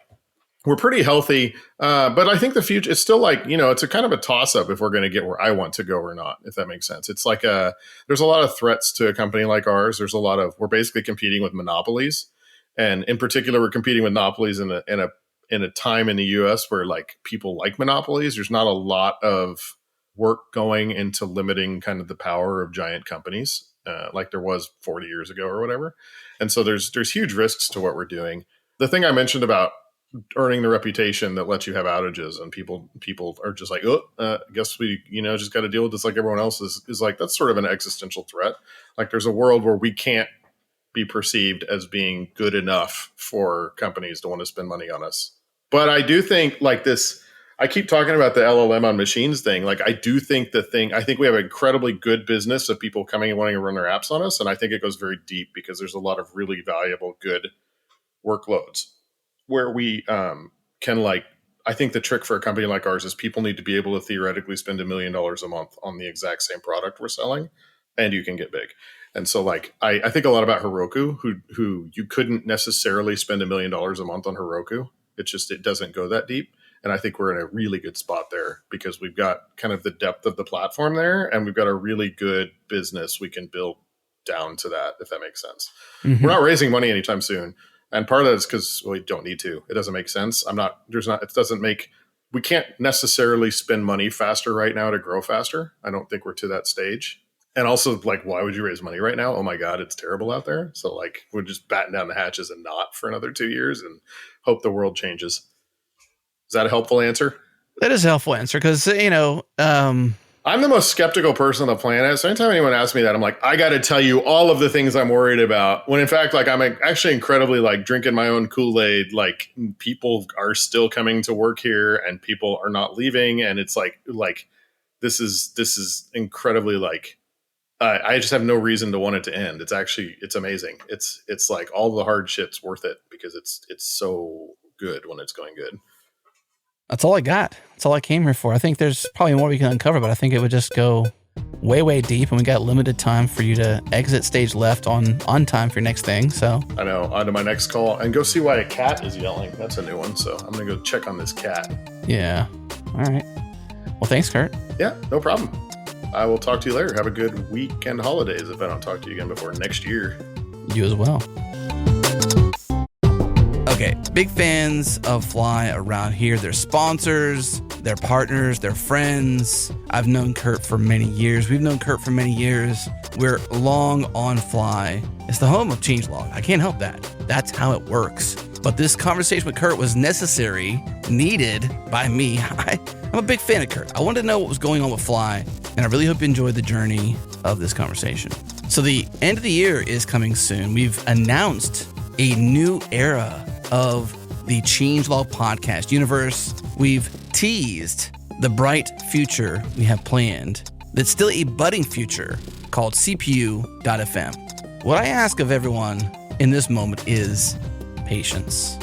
we're pretty healthy, but I think the future, it's still like, it's a kind of a toss-up if we're going to get where I want to go or not, if that makes sense. It's like there's a lot of threats to a company like ours. We're basically competing with monopolies. And in particular, we're competing with monopolies in a time in the US where like people like monopolies. There's not a lot of work going into limiting kind of the power of giant companies like there was 40 years ago or whatever. And so there's huge risks to what we're doing. The thing I mentioned about earning the reputation that lets you have outages and people are just like, guess we, just got to deal with this like everyone else is like, that's sort of an existential threat. Like there's a world where we can't be perceived as being good enough for companies to want to spend money on us. But I do think like this, I keep talking about the LLM on machines thing. Like I think we have an incredibly good business of people coming and wanting to run their apps on us. And I think it goes very deep because there's a lot of really valuable, good workloads where we can like, I think the trick for a company like ours is people need to be able to theoretically spend $1 million a month on the exact same product we're selling, and you can get big. And so like, I think a lot about Heroku, who you couldn't necessarily spend $1 million a month on Heroku. It doesn't go that deep. And I think we're in a really good spot there because we've got kind of the depth of the platform there, and we've got a really good business we can build down to that, if that makes sense. Mm-hmm. We're not raising money anytime soon. And part of that is because we don't need to. It doesn't make sense. We can't necessarily spend money faster right now to grow faster. I don't think we're to that stage. And also, like, why would you raise money right now? Oh my God, it's terrible out there. So like, we're just batten down the hatches and not for another 2 years and hope the world changes. Is that a helpful answer?
That is a helpful answer because,
I'm the most skeptical person on the planet. So anytime anyone asks me that, I'm like, I got to tell you all of the things I'm worried about. When in fact, like I'm actually incredibly like drinking my own Kool-Aid. Like people are still coming to work here and people are not leaving. And it's like this is incredibly like, I just have no reason to want it to end. It's amazing. It's like all the hard shit's worth it because it's so good when it's going good.
That's all I got. That's all I came here for. I think there's probably more we can uncover, but I think it would just go way, way deep, and we got limited time for you to exit stage left on time for your next thing. So
I know, on to my next call and go see why a cat is yelling. That's a new one. So I'm going to go check on this cat.
Yeah. All right. Well, thanks, Kurt.
Yeah, no problem. I will talk to you later. Have a good weekend holidays if I don't talk to you again before next year.
You as well. Okay, big fans of Fly around here. They're sponsors, they're partners, they're friends. I've known Kurt for many years. We've known Kurt for many years. We're long on Fly. It's the home of changelog. I can't help that. That's how it works. But this conversation with Kurt was necessary, needed by me. I'm a big fan of Kurt. I wanted to know what was going on with Fly, and I really hope you enjoyed the journey of this conversation. So the end of the year is coming soon. We've announced a new era of the changelog podcast universe. We've teased the bright future we have planned that's still a budding future called CPU.fm. What I ask of everyone in this moment is patience.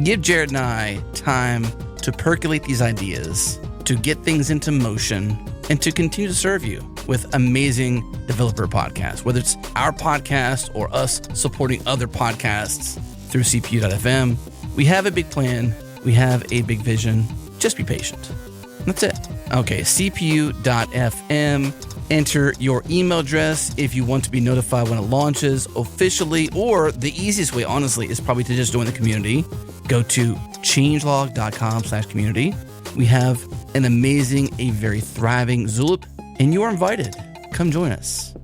Give Jared and I time to percolate these ideas, to get things into motion, and to continue to serve you with amazing developer podcasts, whether it's our podcast or us supporting other podcasts through CPU.fm. We have a big plan. We have a big vision. Just be patient. That's it. Okay, CPU.fm. Enter your email address if you want to be notified when it launches officially, or the easiest way, honestly, is probably to just join the community. Go to changelog.com/community. We have an amazing, a very thriving Zulip, and you are invited. Come join us.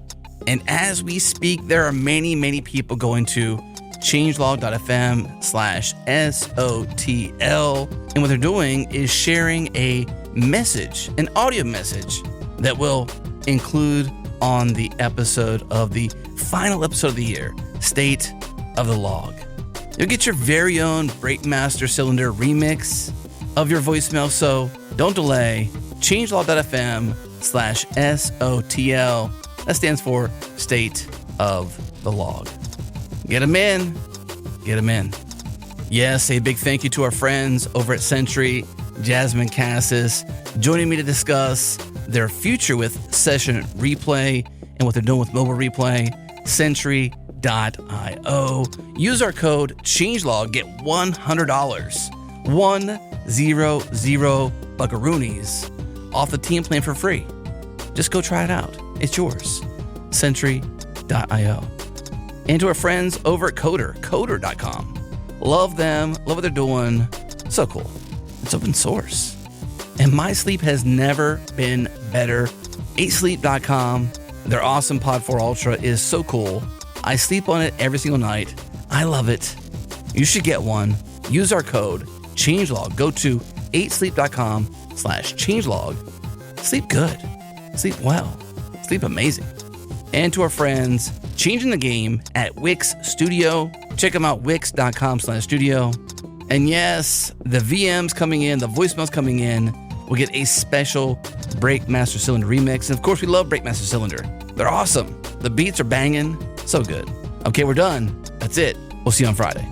And as we speak, there are many, many people going to changelog.fm/SOTL. And what they're doing is sharing a message, an audio message that will include on the episode of the final episode of the year, State of the Log. You'll get your very own Breakmaster Cylinder remix of your voicemail, so don't delay. changelog.fm/SOTL. That stands for State of the Log. Get them in. Get them in. Yes, a big thank you to our friends over at Sentry, Jasmine Cassis, joining me to discuss their future with Session Replay and what they're doing with mobile replay. Sentry.io. Use our code changelog, get $100. 100 buckaroonies off the team plan for free. Just go try it out. It's yours. Sentry.io. And to our friends over at Coder.com. Love them. Love what they're doing. So cool. It's open source. And my sleep has never been better. 8sleep.com. Their awesome Pod 4 Ultra is so cool. I sleep on it every single night. I love it. You should get one. Use our code changelog. Go to 8sleep.com/changelog. Sleep good. Sleep well. Sleep amazing. And to our friends changing the game at Wix Studio. Check them out, wix.com/studio. And yes, the VM's coming in, the voicemail's coming in. We'll get a special Breakmaster Cylinder remix. And of course, we love Breakmaster Cylinder. They're awesome. The beats are banging. So good. Okay, we're done. That's it. We'll see you on Friday.